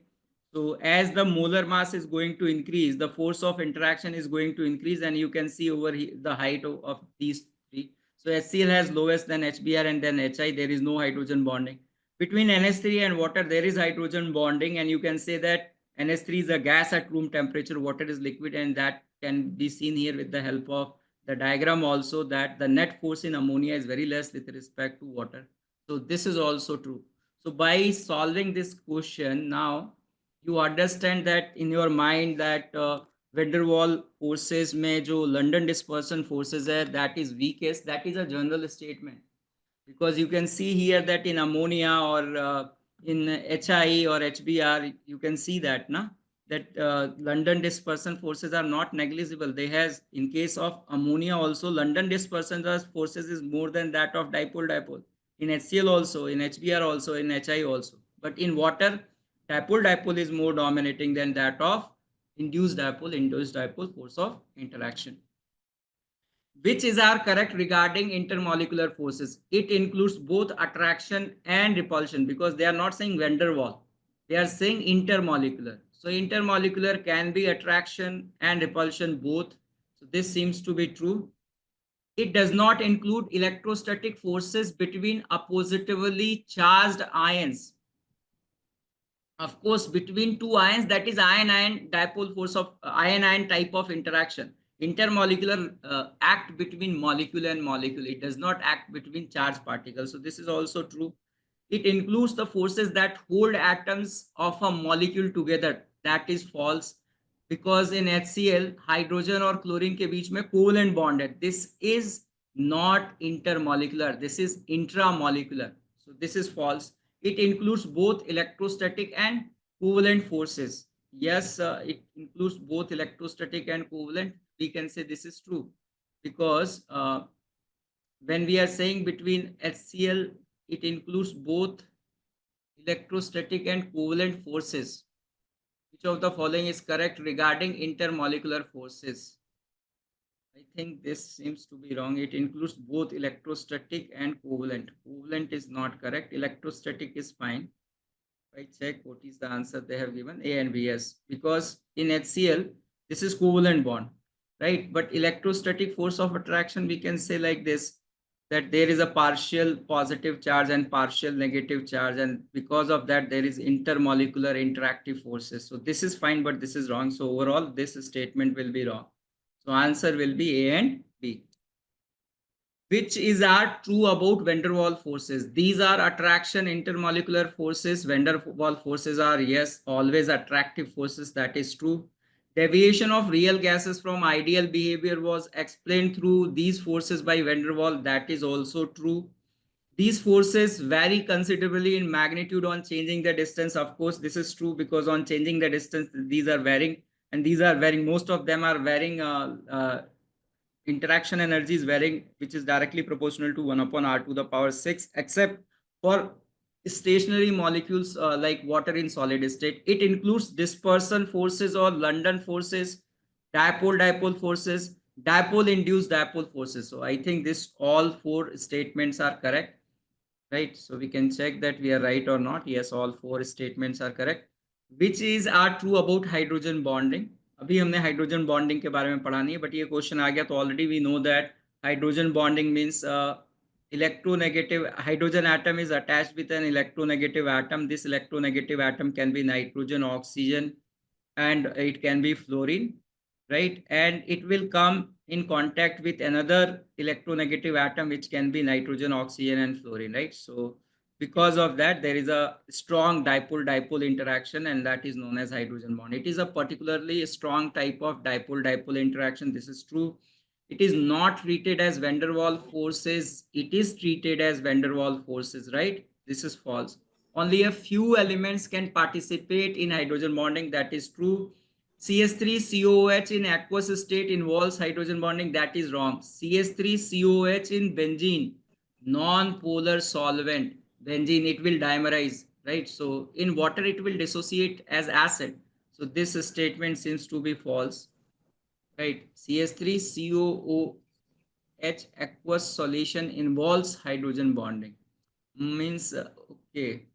So as the molar mass is going to increase, the force of interaction is going to increase, and you can see over here the height of these three. So HCl has lowest, then HBr, and then HI. There is no hydrogen bonding. Between NH3 and water, there is hydrogen bonding, and you can say that NH3 is a gas at room temperature, water is liquid, and that can be seen here with the help of the diagram also, that the net force in ammonia is very less with respect to water. So this is also true. So by solving this question, now you understand that in your mind that van der Waals forces में जो London dispersion forces है, that is weakest. That is a general statement, because you can see here that in ammonia or in HI or HBr, you can see that London dispersion forces are not negligible. They has, in case of ammonia also, London dispersion forces is more than that of dipole-dipole. In HCl also, in HBr also, in HI also. But in water, dipole-dipole is more dominating than that of induced dipole force of interaction. Which is our correct regarding intermolecular forces? It includes both attraction and repulsion, because they are not saying van der Waals. They are saying intermolecular. So intermolecular can be attraction and repulsion both. So this seems to be true. It does not include electrostatic forces between oppositively charged ions. Of course, between two ions, that is ion-ion dipole force of ion-ion type of interaction. Intermolecular act between molecule and molecule. It does not act between charged particles. So this is also true. It includes the forces that hold atoms of a molecule together. That is false, because in HCl, hydrogen or chlorine के बीच में covalent bond है. This is not intermolecular. This is intramolecular. So this is false. It includes both electrostatic and covalent forces. Yes, it includes both electrostatic and covalent. We can say this is true, because when we are saying between HCl, it includes both electrostatic and covalent forces. Which of the following is correct regarding intermolecular forces? I think this seems to be wrong. It includes both electrostatic and covalent. Covalent is not correct. Electrostatic is fine. I check what is the answer they have given, A and B. Yes, because in HCl, this is covalent bond, right? But electrostatic force of attraction, we can say like this, that there is a partial positive charge and partial negative charge, and because of that there is intermolecular interactive forces. So this is fine, but this is wrong. So overall this statement will be wrong. So answer will be A and B. Which is are true about van der Waals forces? These are attraction intermolecular forces. Van der Waals forces are, yes, always attractive forces. That is true. Deviation of real gases from ideal behavior was explained through these forces by van der Waals. That is also true. These forces vary considerably in magnitude on changing the distance. Of course, this is true because on changing the distance, these are varying, and these are varying. Most of them are varying. Interaction energy is varying, which is directly proportional to 1 upon r to the power 6, except for stationary molecules like water in solid state. It includes dispersion forces or London forces, dipole forces, dipole induced dipole forces. So I think this all four statements are correct, right? So we can check that we are right or not. Yes, all four statements are correct. Which is are true about hydrogen bonding? अभी हमने hydrogen bonding के बारे में पढ़ा नहीं है, but ये question आ गया तो already we know that hydrogen bonding means electronegative hydrogen atom is attached with an electronegative atom. This electronegative atom can be nitrogen, oxygen, and it can be fluorine, right? And it will come in contact with another electronegative atom, which can be nitrogen, oxygen, and fluorine, right? So because of that, there is a strong dipole-dipole interaction, and that is known as hydrogen bond. It is a particularly strong type of dipole-dipole interaction. This is true. It is not treated as van der Waals forces. It is treated as van der Waals forces, right? This is false. Only a few elements can participate in hydrogen bonding. That is true. CH3COOH in aqueous state involves hydrogen bonding. That is wrong. CH3COOH in benzene, non-polar solvent. Benzene, it will dimerize, right? So in water, it will dissociate as acid. So this statement seems to be false, right? CH3COOH aqueous solution involves hydrogen bonding. Means, okay.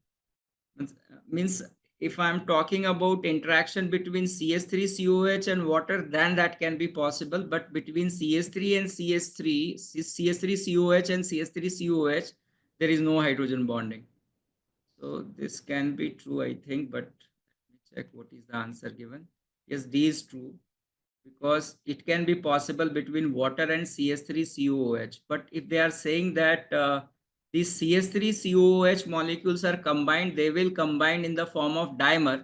Means if I'm talking about interaction between CH3COOH and water, then that can be possible. But between CH3 and CH3, CH3COOH and CH3COOH, there is no hydrogen bonding. So this can be true, I think, but let me check what is the answer given. Yes, D is true, because it can be possible between water and CH3COOH. But if they are saying that these CH3COOH molecules are combined, they will combine in the form of dimer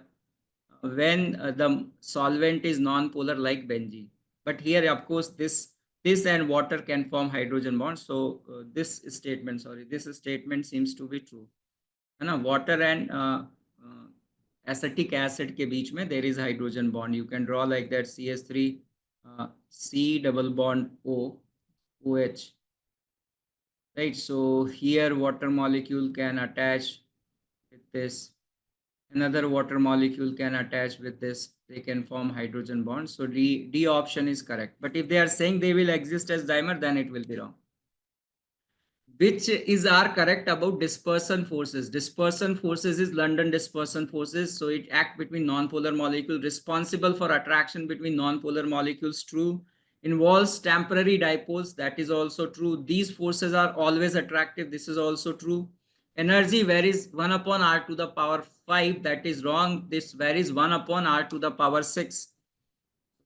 when the solvent is non-polar like benzene. But here, of course, this and water can form hydrogen bonds. So this statement seems to be true. है ना? Water and acetic acid के बीच में there is hydrogen bond. You can draw like that CH3 C double bond O OH, right? So here water molecule can attach with this, another water molecule can attach with this, they can form hydrogen bond. So D option is correct. But if they are saying they will exist as dimer, then it will be wrong. Which is are correct about dispersion forces? Dispersion forces is London dispersion forces. So it act between non-polar molecules, responsible for attraction between non-polar molecules. True. Involves temporary dipoles. That is also true. These forces are always attractive. This is also true. Energy varies 1 upon r to the power 5. That is wrong. This varies 1 upon r to the power 6.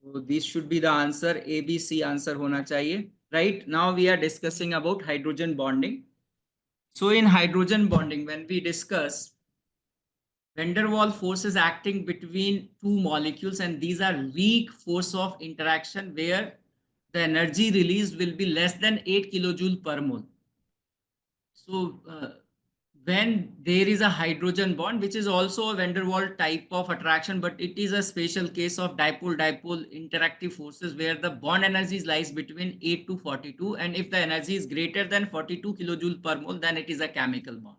So this should be the answer. A, B, C answer होना चाहिए. Right now we are discussing about hydrogen bonding. So in hydrogen bonding, when we discuss van der Waals forces acting between two molecules, and these are weak force of interaction where the energy released will be less than 8 kilojoule per mole. So when there is a hydrogen bond, which is also a van der Waals type of attraction, but it is a special case of dipole-dipole interactive forces where the bond energy lies between 8 to 42. And if the energy is greater than 42 kilojoule per mole, then it is a chemical bond.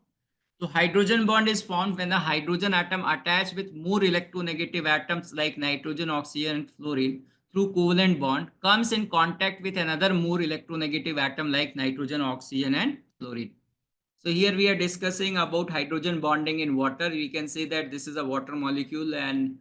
So hydrogen bond is formed when the hydrogen atom attached with more electronegative atoms like nitrogen, oxygen, and fluorine through covalent bond comes in contact with another more electronegative atom like nitrogen, oxygen, and fluorine. So here we are discussing about hydrogen bonding in water. We can say that this is a water molecule, and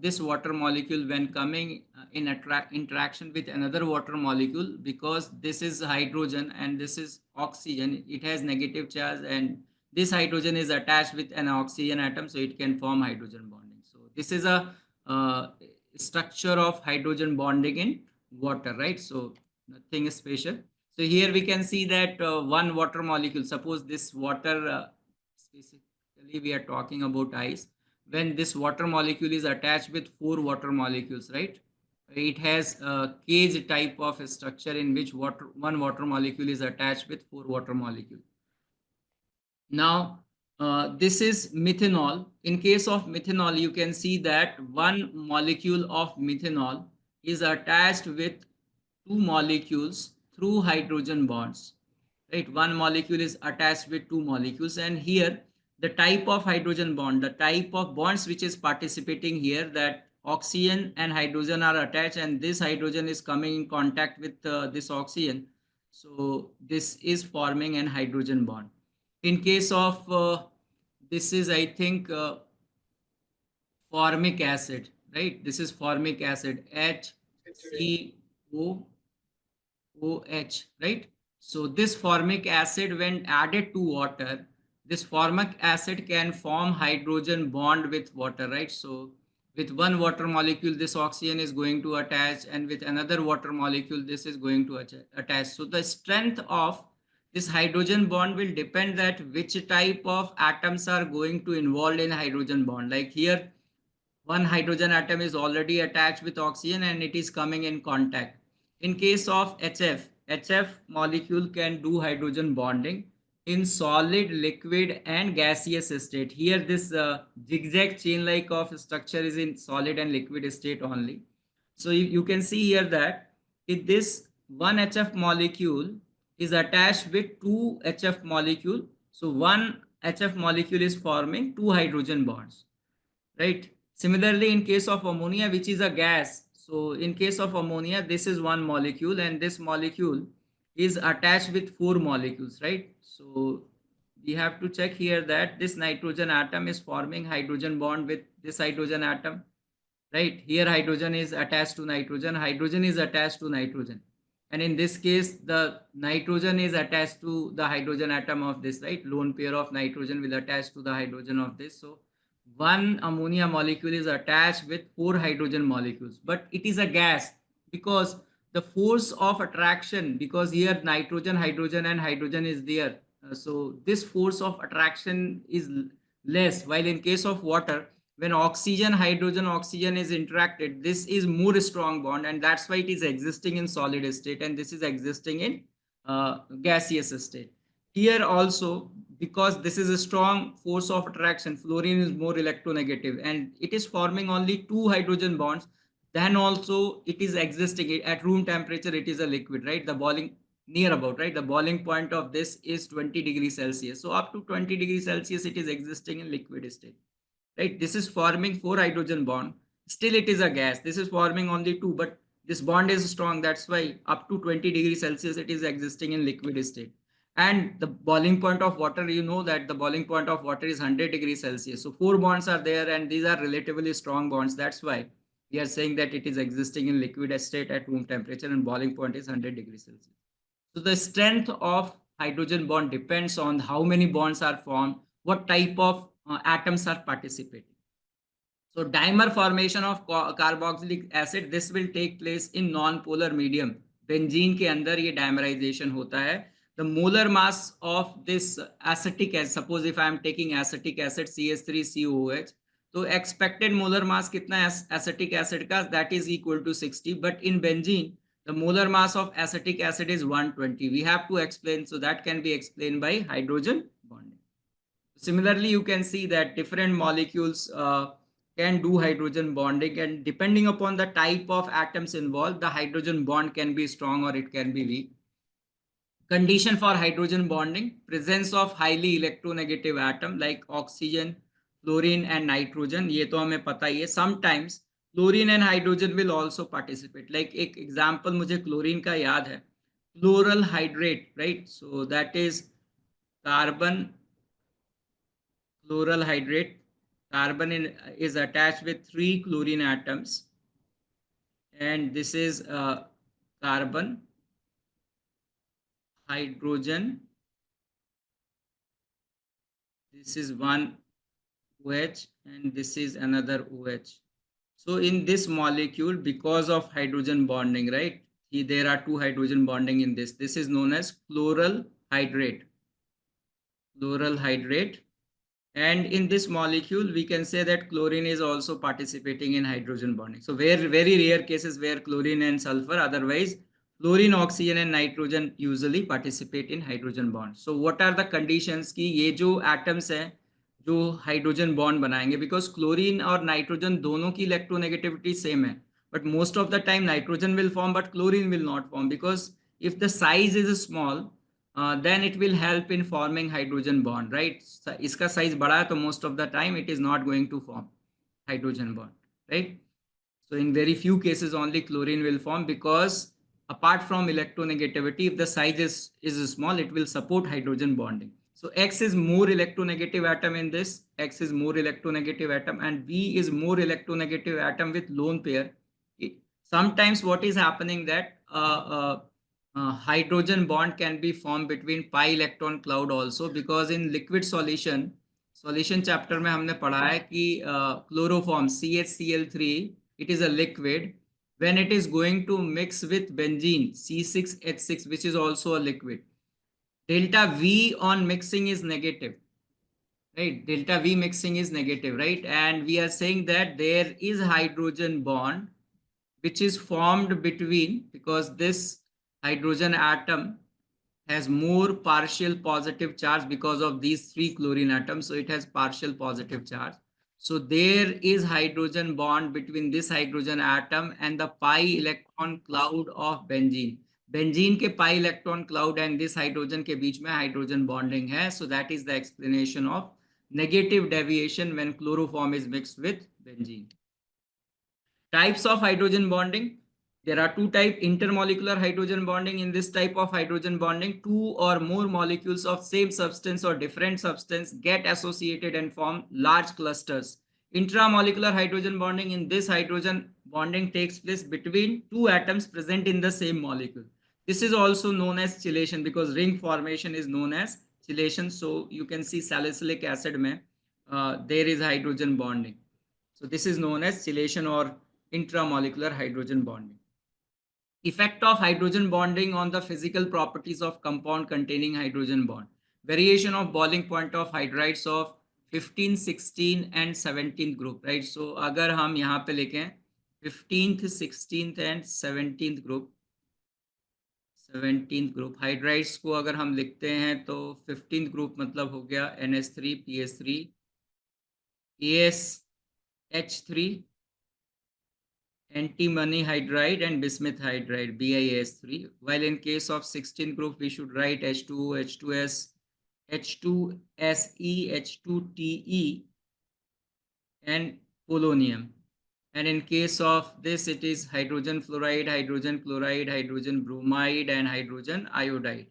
this water molecule when coming in interaction with another water molecule, because this is hydrogen and this is oxygen, it has negative charge, and this hydrogen is attached with an oxygen atom, so it can form hydrogen bonding. So this is a structure of hydrogen bonding in water, right? So nothing special. So here we can see that one water molecule, suppose this water, specifically we are talking about ice. when this water molecule is attached with four water molecules, right? It has a cage type of structure in which one water molecule is attached with four water molecules. Now, this is methanol. In case of methanol, you can see that one molecule of methanol is attached with two molecules through hydrogen bonds. Right, one molecule is attached with two molecules, and here the type of hydrogen bond, the type of bonds which is participating here, that oxygen and hydrogen are attached, and this hydrogen is coming in contact with this oxygen. So this is forming an hydrogen bond. In case of this is, I think, formic acid, right? This is formic acid, HCO OH, right? So this formic acid, when added to water, this formic acid can form hydrogen bond with water, right? So with one water molecule, this oxygen is going to attach, and with another water molecule, this is going to attach. So the strength of this hydrogen bond will depend that which type of atoms are going to involved in hydrogen bond. Like here, one hydrogen atom is already attached with oxygen and it is coming in contact. In case of HF molecule can do hydrogen bonding in solid, liquid and gaseous state. Here this zigzag chain like of structure is in solid and liquid state only. So you can see here that if this one HF molecule is attached with two HF molecule, so one HF molecule is forming two hydrogen bonds, right? Similarly, in case of ammonia, which is a gas, so in case of ammonia, this is one molecule and this molecule is attached with four molecules, right? So we have to check here that this nitrogen atom is forming hydrogen bond with this hydrogen atom, right? Here hydrogen is attached to nitrogen, hydrogen is attached to nitrogen, and in this case the nitrogen is attached to the hydrogen atom of this, right? Lone pair of nitrogen will attach to the hydrogen of this. So one ammonia molecule is attached with four hydrogen molecules, but it is a gas because the force of attraction, because here nitrogen, hydrogen and hydrogen is there, so this force of attraction is less, while in case of water, when oxygen, hydrogen, oxygen is interacted, this is more strong bond, and that's why it is existing in solid state and this is existing in gaseous state. Here also, because this is a strong force of attraction, fluorine is more electronegative and it is forming only two hydrogen bonds, then also it is existing at room temperature, it is a liquid, right? The boiling near about, right? The boiling point of this is 20 degrees Celsius. So up to 20 degrees Celsius, it is existing in liquid state, right? This is forming four hydrogen bond. Still it is a gas. This is forming only two, but this bond is strong. That's why up to 20 degrees Celsius, it is existing in liquid state. And the boiling point of water, you know that the boiling point of water is 100 degrees Celsius. So four bonds are there and these are relatively strong bonds. That's why we are saying that it is existing in liquid state at room temperature and boiling point is 100 degrees Celsius. So the strength of hydrogen bond depends on how many bonds are formed, what type of atoms are participating. So dimer formation of carboxylic acid, this will take place in non-polar medium. Benzene के अंदर ये dimerization होता है. The molar mass of this acetic acid, suppose if I am taking acetic acid CH3COOH, तो expected molar mass कितना है acetic acid का, that is equal to 60, but in benzene the molar mass of acetic acid is 120. We have to explain, so that can be explained by hydrogen bonding. Similarly, you can see that different molecules can do hydrogen bonding, and depending upon the type of atoms involved, the hydrogen bond can be strong or it can be weak. Condition for hydrogen bonding: presence of highly electronegative atom like oxygen, fluorine and nitrogen. ये तो हमें पता ही है. Sometimes fluorine and hydrogen will also participate. Like एक example मुझे chlorine का याद है, chloral hydrate, right? So that is carbon chloral hydrate. Carbon is attached with three chlorine atoms, and this is carbon, hydrogen, this is one OH and this is another OH. So in this molecule, because of hydrogen bonding, right, there are two hydrogen bonding in this. This is known as chloral hydrate. Chloral hydrate. And in this molecule, we can say that chlorine is also participating in hydrogen bonding. So very rare cases where chlorine and sulfur, otherwise fluorine, oxygen and nitrogen usually participate in hydrogen bond. So what are the conditions कि ये जो atoms हैं जो hydrogen bond बनाएंगे, because chlorine और nitrogen दोनों की electronegativity same है, but most of the time nitrogen will form but chlorine will not form, because if the size is small, then it will help in forming hydrogen bond, right? इसका size बड़ा है तो most of the time it is not going to form hydrogen bond, right? So in very few cases only chlorine will form, because apart from electronegativity, if the size is small, it will support hydrogen bonding. So X is more electronegative atom in this, X is more electronegative atom, and B is more electronegative atom with lone pair. Sometimes what is happening that hydrogen bond can be formed between pi electron cloud also, because in liquid solution chapter में हमने पढ़ा है कि chloroform CHCl3, it is a liquid, when it is going to mix with benzene C6H6, which is also a liquid, delta V on mixing is negative, right? Delta V mixing is negative, right? And we are saying that there is hydrogen bond which is formed between, because this hydrogen atom has more partial positive charge because of these three chlorine atoms, so it has partial positive charge. So there is hydrogen bond between this hydrogen atom and the pi electron cloud of benzene. Benzene के pi electron cloud and this hydrogen के बीच में hydrogen bonding है. So that is the explanation of negative deviation when chloroform is mixed with benzene. Types of hydrogen bonding. There are two types: intermolecular hydrogen bonding. In this type of hydrogen bonding, two or more molecules of same substance or different substance get associated and form large clusters. Intramolecular hydrogen bonding. In this, hydrogen bonding takes place between two atoms present in the same molecule. This is also known as chelation, because ring formation is known as chelation. So you can see salicylic acid में there is hydrogen bonding. So this is known as chelation or intramolecular hydrogen bonding. Effect of hydrogen bonding on the physical properties of compound containing hydrogen bond. Variation of boiling point of hydrides of 15, 16 and 17th group, right? So अगर हम यहाँ पे लिखें 15th, 16th and 17th group hydrides को अगर हम लिखते हैं तो 15th ग्रुप मतलब हो गया NH3, PS3, ASH3, antimony hydride and bismuth hydride BiAs3, while in case of 16 group we should write H2O, H2S, H2Se, H2Te and polonium. And in case of this it is hydrogen fluoride, hydrogen chloride, hydrogen bromide and hydrogen iodide.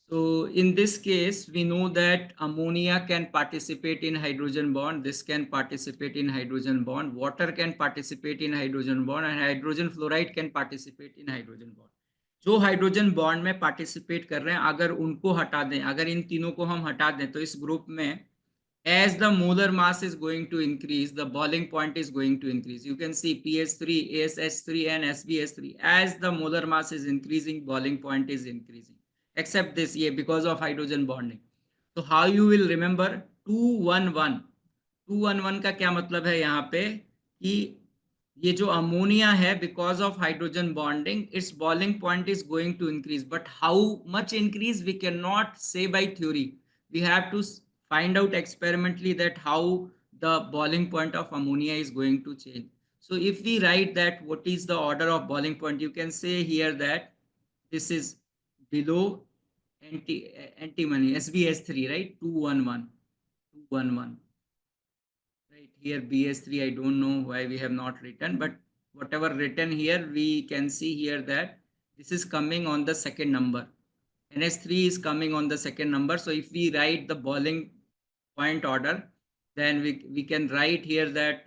So in this case, we know that ammonia can participate in hydrogen bond. This can participate in hydrogen bond. Water can participate in hydrogen bond, and hydrogen fluoride can participate in hydrogen bond. जो hydrogen bond में participate कर रहे हैं, अगर उनको हटा दें, अगर इन तीनों को हम हटा दें, तो इस ग्रुप में as the molar mass is going to increase, the boiling point is going to increase. You can see PS3, ASH3 and SBS3. As the molar mass is increasing, boiling point is increasing. Except this, yeah, because of hydrogen bonding. So how you will remember 211? 211 का क्या मतलब है यहाँ पे कि ये जो ammonia है, because of hydrogen bonding its boiling point is going to increase, but how much increase we can not say by theory. We have to find out experimentally that how the boiling point of ammonia is going to change. So if we write that what is the order of boiling point, you can say here that this is below antimony SbS3, right? 211, right? Here BS3, I don't know why we have not written, but whatever written here, we can see here that this is coming on the second number. NH3 is coming on the second number. So if we write the boiling point order, then we can write here that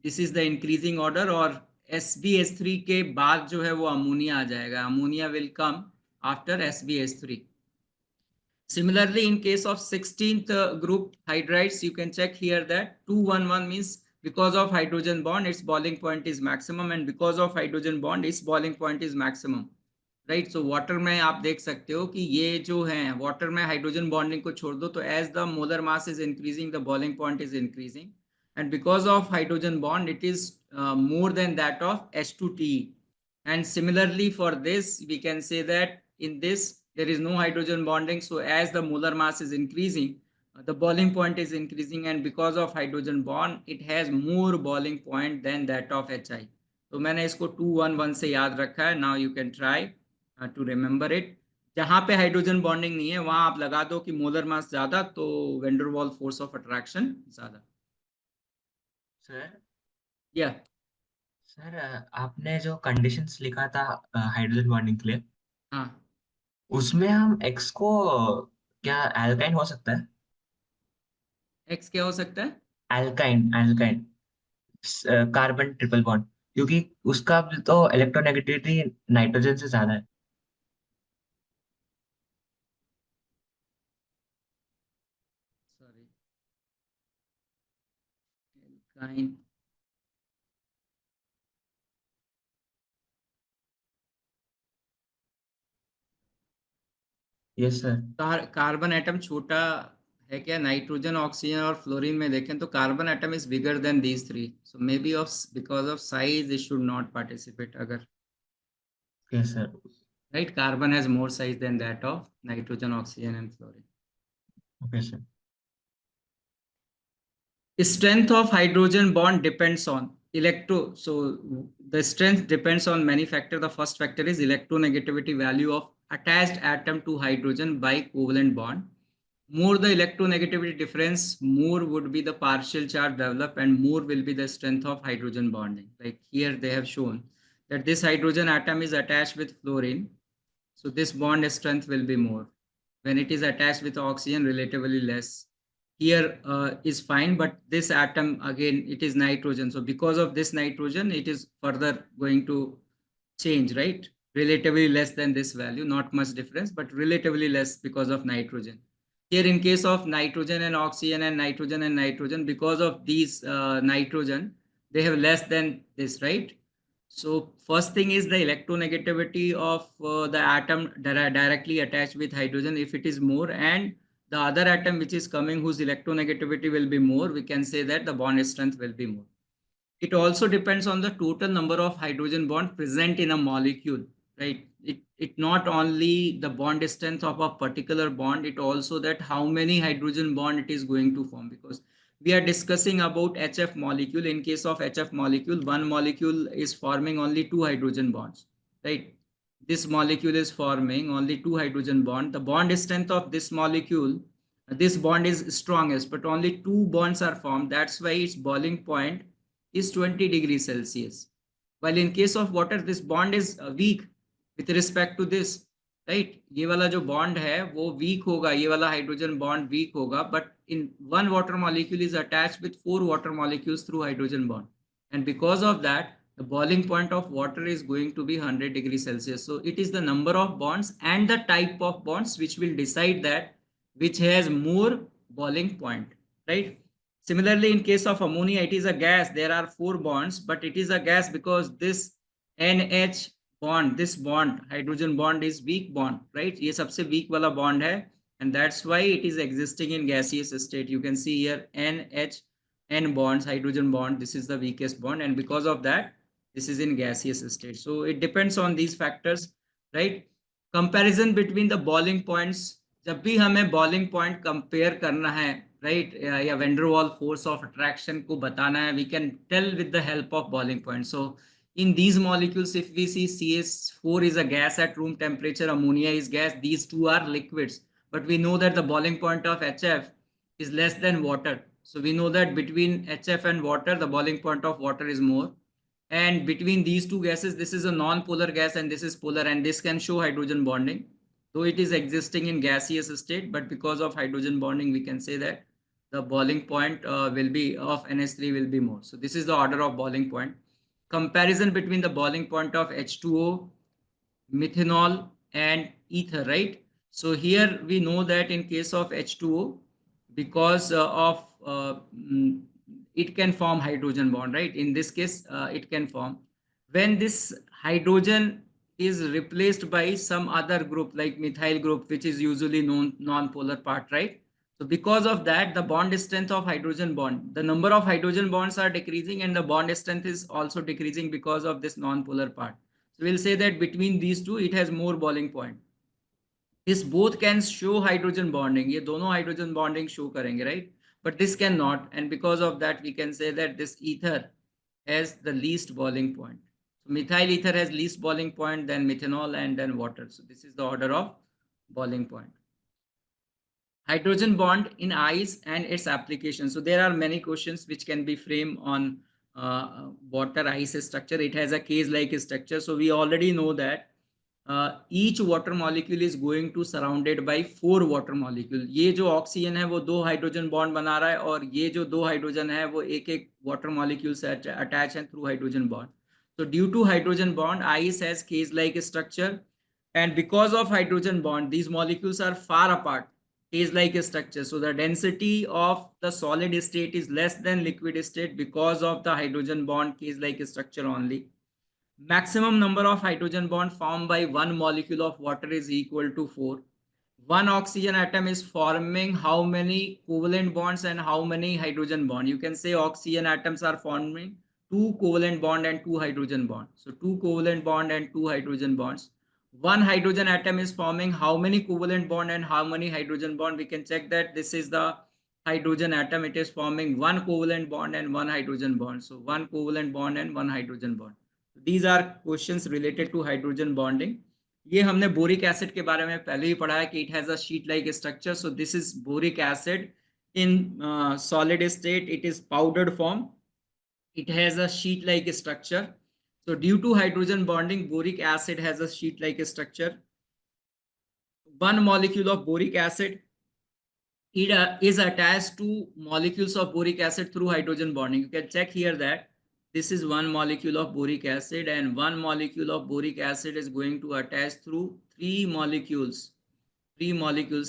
this is the increasing order, और SbS3 के बाद जो है वो ammonia आ जाएगा. Ammonia will come after SbS3. Similarly, in case of 16th group hydrides, you can check here that 211 means because of hydrogen bond its boiling point is maximum, and because of hydrogen bond its boiling point is maximum, right. So water में आप देख सकते हो कि ये जो है water में हाइड्रोजन बॉन्डिंग को छोड़ दो तो as the molar mass is increasing the boiling point is increasing and because of hydrogen bond it is more than that of H2T. And similarly for this we can say that in this there is no hydrogen bonding, so as the molar mass is increasing the boiling point is increasing, and because of hydrogen bond it has more boiling point than that of HI. तो मैंने इसको 211 से याद रखा है. Now you can try to remember it. जहां पे hydrogen bonding नहीं है वहां आप लगा दो कि मोलर मास ज्यादा तो वेंडरवॉल फोर्स ऑफ अट्रैक्शन ज्यादा. सर या सर आपने जो कंडीशंस लिखा था हाइड्रोजन बॉन्डिंग के लिए, हाँ. उसमें हम एक्स को क्या एल्काइन हो सकता है? एक्स क्या हो सकता है? Alkyne alkyne carbon triple bond, क्योंकि उसका भी तो इलेक्ट्रोनेगेटिविटी नाइट्रोजन से ज्यादा है। Sorry. Alkyne. Yes sir. Carbon atom छोटा है क्या? नाइट्रोजन ऑक्सीजन और फ्लोरीन में देखें तो carbon atom is bigger than these three, so may be of because of size it should not participate. अगर yes sir. right, carbon has more size than that of nitrogen, oxygen and fluorine. Okay sir. Strength of hydrogen bond depends on so the strength depends on many factors. The first factor is electronegativity value of attached atom to hydrogen by covalent bond. More the electronegativity difference, more would be the partial charge developed and more will be the strength of hydrogen bonding. Like here they have shown that this hydrogen atom is attached with fluorine, so this bond strength will be more. When it is attached with oxygen, relatively less. Here is fine, but this atom again, it is nitrogen. So because of this nitrogen, it is further going to change, right? Relatively less than this value, not much difference, but relatively less because of nitrogen. Here in case of nitrogen and oxygen and nitrogen, because of these nitrogen, they have less than this, right? So first thing is the electronegativity of the atom directly attached with hydrogen. If it is more and the other atom which is coming whose electronegativity will be more, we can say that the bond strength will be more. It also depends on the total number of hydrogen bond present in a molecule, right? It not only the bond strength of a particular bond, it also that how many hydrogen bond it is going to form, because we are discussing about HF molecule. In case of HF molecule, one molecule is forming only two hydrogen bonds, right? This molecule is forming only two hydrogen bond. The bond strength of this molecule, this bond is strongest, but only two bonds are formed. That's why its boiling point is 20 degrees Celsius. While in case of water, this bond is weak with respect to this, right? ये वाला जो bond है वो weak होगा, ये वाला hydrogen bond weak होगा, but in one water molecule is attached with four water molecules through hydrogen bond. And because of that, the boiling point of water is going to be 100 degrees Celsius. So it is the number of bonds and the type of bonds which will decide that which has more boiling point, right? Similarly, in case of ammonia, it is a gas. There are four bonds, but it is a gas because this NH bond, this bond, hydrogen bond is weak bond, right? ये सबसे weak वाला bond है, and that's why it is existing in gaseous state. You can see here NH, N bonds, hydrogen bond. This is the weakest bond, and because of that, this is in gaseous state. So it depends on these factors, right? Comparison between the boiling points. जब भी हमें boiling point compare करना है, right, या Van der Waals force of attraction को बताना है, we can tell with the help of boiling point. So in these molecules, if we see CH4 is a gas at room temperature, ammonia is gas, these two are liquids, but we know that the boiling point of HF is less than water. So we know that between HF and water, the boiling point of water is more, and between these two gases, this is a non-polar gas and this is polar, and this can show hydrogen bonding, though it is existing in gaseous state, but because of hydrogen bonding, we can say that the boiling point will be of NH3 will be more. So this is the order of boiling point. Comparison between the boiling point of H2O, methanol and ether, right? So here we know that in case of H2O, because of it can form hydrogen bond, right? In this case, it can form. When this hydrogen is replaced by some other group like methyl group, which is usually non-polar part, right? So because of that, the bond strength of hydrogen bond, the number of hydrogen bonds are decreasing and the bond strength is also decreasing because of this non-polar part. So we'll say that between these two, it has more boiling point. This both can show hydrogen bonding, ये दोनों hydrogen bonding show करेंगे, right? But this cannot, and because of that we can say that this ether has the least boiling point. So methyl ether has least boiling point, then methanol, and then water. So this is the order of boiling point. Hydrogen bond in ice and its application. So there are many questions which can be framed on water ice structure. It has a case like structure. So we already know that each water molecule is going to surrounded by 4 water molecule. ये जो oxygen है वो 2 hydrogen bond बना रहा है और ये जो 2 हाइड्रोजन है वो एक एक वाटर मॉलिक्यूल से अटैच है through hydrogen bond. So due to hydrogen bond, ice has case like structure, and because of hydrogen bond these molecules are far apart, case like structure. So the density of the solid state is less than liquid state because of the hydrogen bond case like structure only. Maximum number of hydrogen bond formed by one molecule of water is equal to 4. One oxygen atom is forming how many covalent bonds and how many hydrogen bond? You can say oxygen atoms are forming 2 covalent bond and 2 hydrogen bond. So 2 covalent bond and 2 hydrogen bonds. One hydrogen atom is forming how many covalent bond and how many hydrogen bond? We can check that this is the hydrogen atom. It is forming 1 covalent bond and 1 hydrogen bond. So 1 covalent bond and 1 hydrogen bond. These are questions related to hydrogen bonding. ये हमने boric acid के बारे में पहले ही पढ़ा है कि it has a sheet like structure. So this is boric acid in solid state. It is powdered form. It has a sheet like structure. So due to hydrogen bonding, boric acid has a sheet like structure. One molecule of boric acid, it is attached to molecules of boric acid through hydrogen bonding. You can check here that this is one molecule of boric acid, and one molecule of boric acid is going to attach through 3 molecules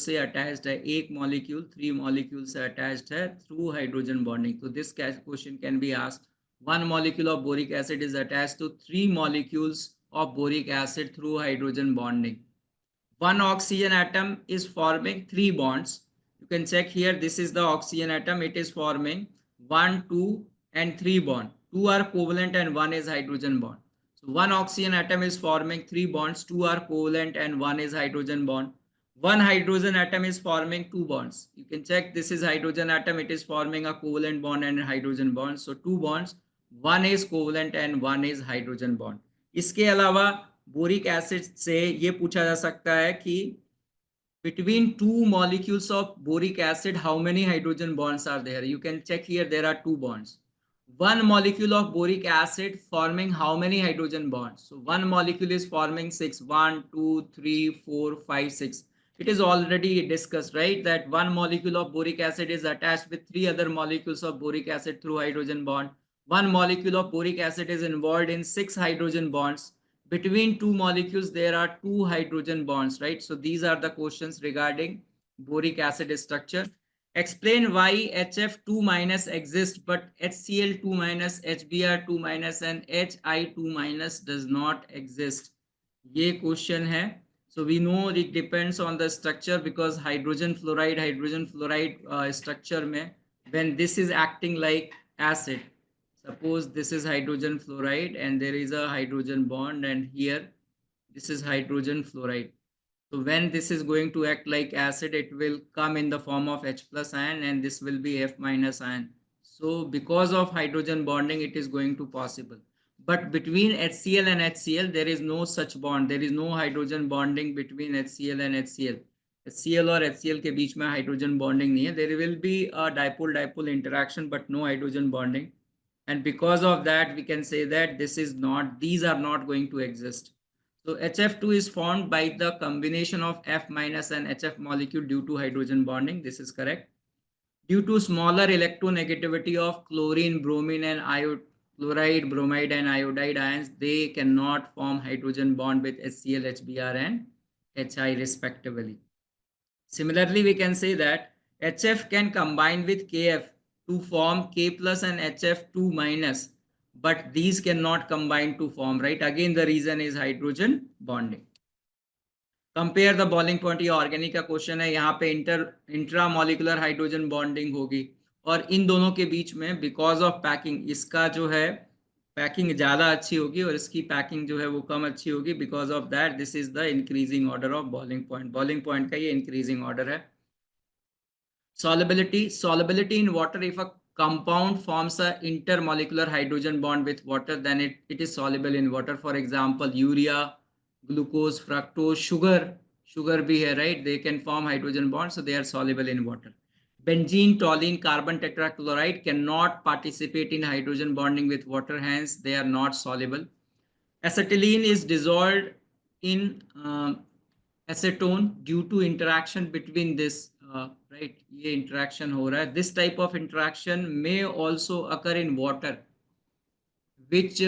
से attached है. एक molecule 3 molecules से attached है through hydrogen bonding. So this question can be asked. One molecule of boric acid is attached to 3 molecules of boric acid through hydrogen bonding. One oxygen atom is forming 3 bonds. You can check here, this is the oxygen atom. It is forming 1, 2 and 3 bond. 2 are covalent and 1 is hydrogen bond. So one oxygen atom is forming 3 bonds. 2 are covalent and 1 is hydrogen bond. One hydrogen atom is forming 2 bonds. You can check, this is hydrogen atom. It is forming a covalent bond and a hydrogen bond. So 2 bonds, 1 is covalent and 1 is hydrogen bond. इसके अलावा boric acid से ये पूछा जा सकता है कि between 2 molecules of boric acid how many hydrogen bonds are there? You can check here, there are 2 bonds. One molecule of boric acid forming how many hydrogen bonds? So one molecule is forming 6. 1, 2, 3, 4, 5, 6. It is already discussed, right, that one molecule of boric acid is attached with 3 other molecules of boric acid through hydrogen bond. One molecule of boric acid is involved in 6 hydrogen bonds. Between 2 molecules there are 2 hydrogen bonds, right? So these are the questions regarding boric acid structure. Explain why HF2 minus exists but HCl2 minus, HBr2 minus and HI2 minus does not exist. ये question है. So we know it depends on the structure because hydrogen fluoride structure में when this is acting like acid, suppose this is hydrogen fluoride and there is a hydrogen bond, and here this is hydrogen fluoride. So when this is going to act like acid, it will come in the form of H plus ion and this will be F minus ion. So because of hydrogen bonding, it is going to possible. But between HCl and HCl, there is no such bond. There is no hydrogen bonding between HCl and HCl. HCl और HCl के बीच में hydrogen bonding नहीं है. There will be a dipole-dipole interaction, but no hydrogen bonding. And because of that, we can say that these are not going to exist. So HF2 is formed by the combination of F minus and HF molecule due to hydrogen bonding. This is correct. Due to smaller electronegativity of chlorine, bromine and chloride, bromide and iodide ions, they cannot form hydrogen bond with HCl, HBr and HI respectively. Similarly, we can say that HF can combine with KF to form K plus and HF2 minus, but these cannot combine to form, right? Again, the reason is hydrogen bonding. Compare the boiling point, ये organic का question है. यहाँ पे intramolecular hydrogen bonding होगी और इन दोनों के बीच में बिकॉज ऑफ पैकिंग, इसका जो है पैकिंग ज़्यादा अच्छी होगी और इसकी पैकिंग जो है वो कम अच्छी होगी. Because of that this is the increasing order of boiling point. Boiling point का ये इंक्रीजिंग ऑर्डर है. Solubility in water, if a compound forms a intermolecular hydrogen bond with water, then it is soluble in water. For example, urea, glucose, fructose, sugar bhi hai, right? They can form hydrogen bonds, so they are soluble in water. Benzene, toluene, carbon tetrachloride cannot participate in hydrogen bonding with water, hence they are not soluble. Acetylene is dissolved in acetone due to interaction between this, right? ये interaction हो रहा है. This type of interaction may also occur in water, which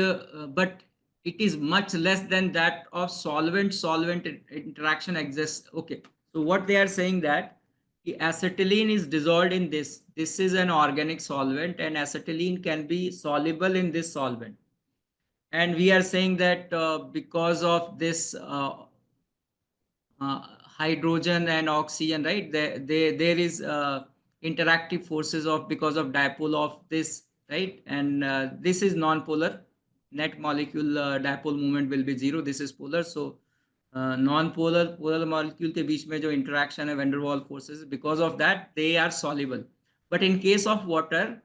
but it is much less than that of solvent interaction exists. Okay, so what they are saying that the acetylene is dissolved in this. This is an organic solvent, and acetylene can be soluble in this solvent. And we are saying that because of this hydrogen and oxygen, right? There is interactive forces of because of dipole of this, right? And this is non-polar. Net molecule dipole moment will be 0. This is polar. So non-polar polar molecule के बीच में जो interaction है van der Waals forces, because of that they are soluble. But in case of water,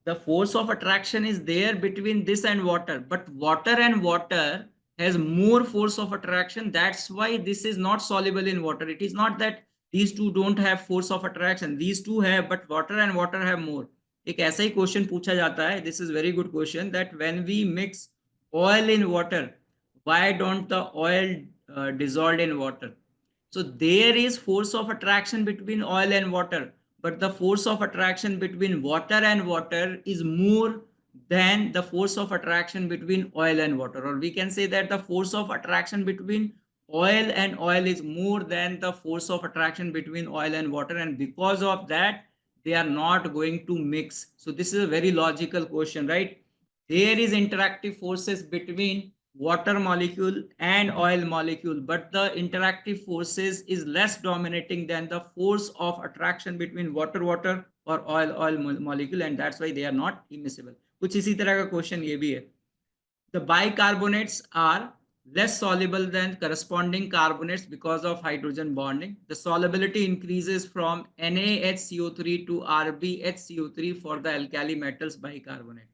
the force of attraction is there between this and water, but water and water has more force of attraction. That's why this is not soluble in water. It is not that these two don't have force of attraction, these two have, but water and water have more. एक ऐसा ही question पूछा जाता है. This is very good question, that when we mix oil in water, why don't the oil dissolve in water? So there is force of attraction between oil and water, but the force of attraction between water and water is more than the force of attraction between oil and water. Or we can say that the force of attraction between oil and oil is more than the force of attraction between oil and water, and because of that they are not going to mix. So this is a very logical question, right? There is interactive forces between water molecule and oil molecule, but the interactive forces is less dominating than the force of attraction between water or oil molecule, and that's why they are not immiscible. कुछ इसी तरह का question ये भी है. The bicarbonates are less soluble than corresponding carbonates because of hydrogen bonding. The solubility increases from NaHCO3 to RbHCO3 for the alkali metals bicarbonate.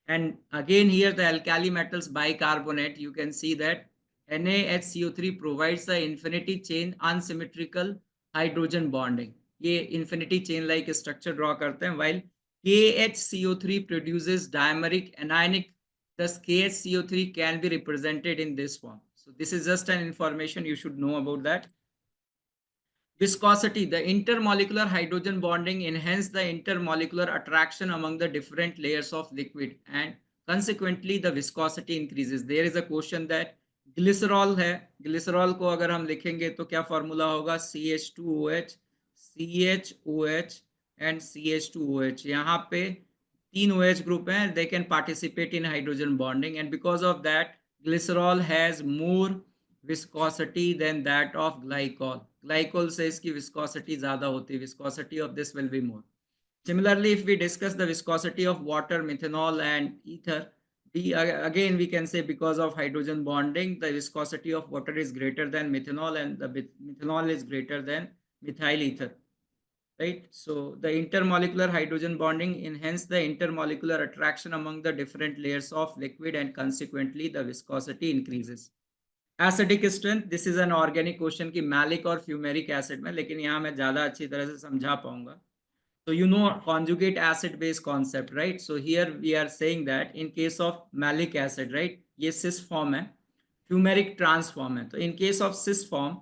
And again here the alkali metals bicarbonate, you can see that NaHCO3 provides the infinity chain unsymmetrical hydrogen bonding. ये infinity chain like structure draw करते हैं, while KHCO3 produces dimeric anionic. Thus KHCO3 can be represented in this form. So this is just an information you should know about that. Viscosity, the intermolecular hydrogen bonding enhance the intermolecular attraction among the different layers of liquid, and consequently the viscosity increases. There is a question that glycerol है, glycerol को अगर हम लिखेंगे तो क्या formula होगा? CH2OH, CHOH and CH2OH. यहाँ पे तीन OH ग्रुप हैं, they can participate in hydrogen bonding, and because of that glycerol has more viscosity than that of glycol. Glycol से इसकी viscosity ज़्यादा होती है. Viscosity of this will be more. Similarly, if we discuss the viscosity of water, methanol and ether, we can say because of hydrogen bonding, the viscosity of water is greater than methanol, and the methanol is greater than methyl ether. Right? So the intermolecular hydrogen bonding enhance the intermolecular attraction among the different layers of liquid, and consequently the viscosity increases. Acidic strength, this is an organic question की maleic और fumaric acid में, लेकिन यहाँ मैं ज़्यादा अच्छी तरह से समझा पाऊंगा. तो you know conjugate acid base concept, right? So here we are saying that in case of maleic acid, right, ये सिस फॉर्म है, फ्यूमेरिक ट्रांस फॉर्म है. तो in case of cis form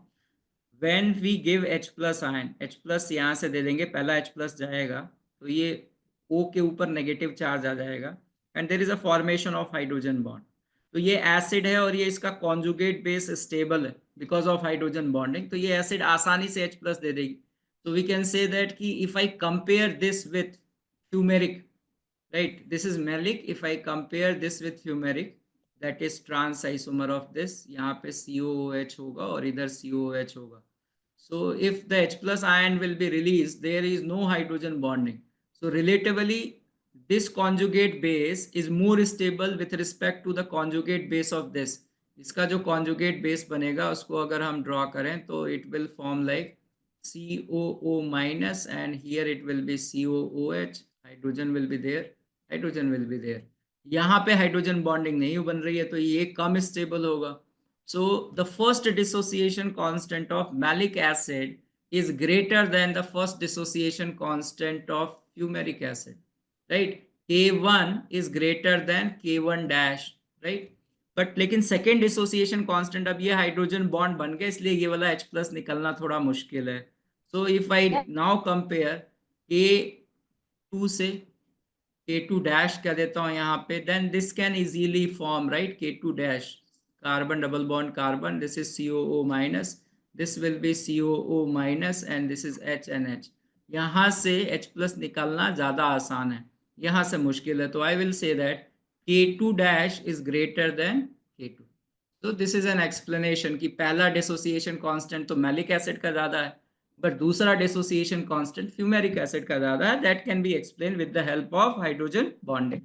when we give H plus ion, H plus यहाँ से दे देंगे, पहला H plus जाएगा तो ये O के ऊपर नेगेटिव चार्ज आ जाएगा, and there is a formation of hydrogen bond. तो ये एसिड है और ये इसका कॉन्जुगेट बेस स्टेबल है बिकॉज ऑफ हाइड्रोजन बॉन्डिंग, तो ये एसिड आसानी से H प्लस दे देगी. तो वी कैन से दैट कि if I compare this with fumaric, right? This is malic. If I compare this with fumaric, that is trans isomer of this, यहाँ पे COOH होगा और इधर COOH होगा. So if the H plus ion will be released, there is no hydrogen bonding. So relatively, this conjugate base is more stable with respect to the conjugate base of this. इसका जो conjugate base बनेगा उसको अगर हम draw करें तो it will form like COO minus and here it will be COOH. Hydrogen will be there. Hydrogen will be there. यहाँ पे हाइड्रोजन बॉन्डिंग नहीं बन रही है तो ये कम स्टेबल होगा. So the first dissociation constant of malic acid is greater than the first dissociation constant of fumaric acid, right? K1 is greater than K1 dash, right? But लेकिन सेकेंड डिसोसिएशन कांस्टेंट, अब ये hydrogen bond बन गया इसलिए ये वाला H plus निकलना थोड़ा मुश्किल है. So if I now compare K2 से K2 डैश क्या देता हूँ यहाँ पे, then this can easily form, right? K2 dash carbon double bond carbon, this is COO minus, this will be COO minus and this is HNH. यहाँ से H plus निकालना ज़्यादा आसान है, यहाँ से मुश्किल है. तो I will say that K2 dash is greater than K2. So this is an explanation कि पहला डिसोसिएशन कांस्टेंट तो मैलिक एसिड का ज़्यादा है, बट दूसरा डिसोसिएशन कांस्टेंट फ्यूमेरिक एसिड का ज़्यादा है. That can be explain with the help of hydrogen bonding.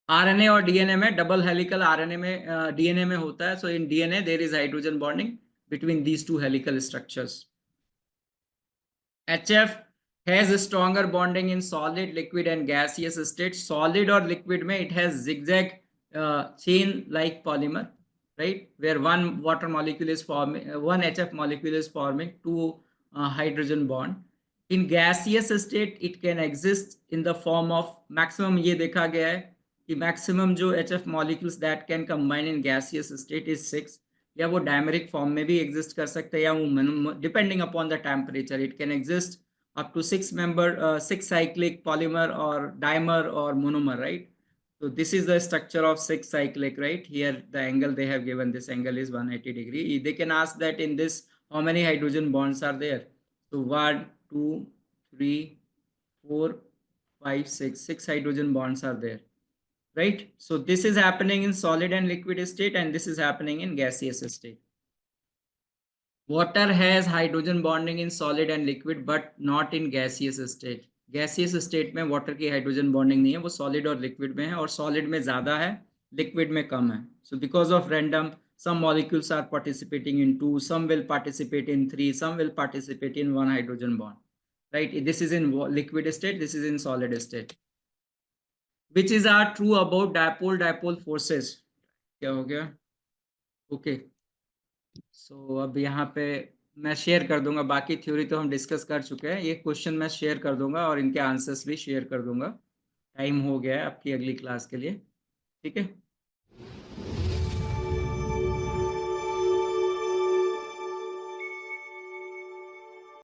RNA और डीएनए में डबल हेलिकल, आरएनए में डीएनए में होता है. So in DNA there is hydrogen bonding between these two helical structures. HF has a stronger bonding in solid, liquid and gaseous state. Solid or liquid में it has zigzag chain like polymer, right? Where one water molecule is forming, one HF molecule is forming two hydrogen bond. In gaseous state it can exist in the form of maximum, ये देखा गया है कि maximum जो HF molecules that can combine in gaseous state is 6. या वो dimeric form में भी एग्जिस्ट कर सकते हैं, या वो depending upon the temperature it can exist up to 6 cyclic polymer और डाइमर और monomer, right? So this is the structure of 6 cyclic, right? Here the angle they have given, this angle is 180 degree. They can ask that in this how many hydrogen bonds are there. So 1 2 3 4 5 6 hydrogen bonds are there, right? So this is happening in solid and liquid state and this is happening in gaseous state. Water has hydrogen bonding in solid and liquid but not in gaseous state. Gaseous state में water की hydrogen bonding नहीं है, वो solid और liquid में है, और solid में ज़्यादा है, liquid में कम है. So because of random, some molecules are participating in 2, some will participate in 3, some will participate in 1 hydrogen bond, right? This is in liquid state, this is in solid state. Which is are true about dipole forces. क्या हो गया? Okay. सो अब यहाँ पे मैं share कर दूंगा, बाकी थ्योरी तो हम डिस्कस कर चुके हैं, ये क्वेश्चन मैं शेयर कर दूंगा और इनके आंसर्स भी शेयर कर दूंगा. टाइम हो गया है आपकी अगली क्लास के लिए, ठीक है?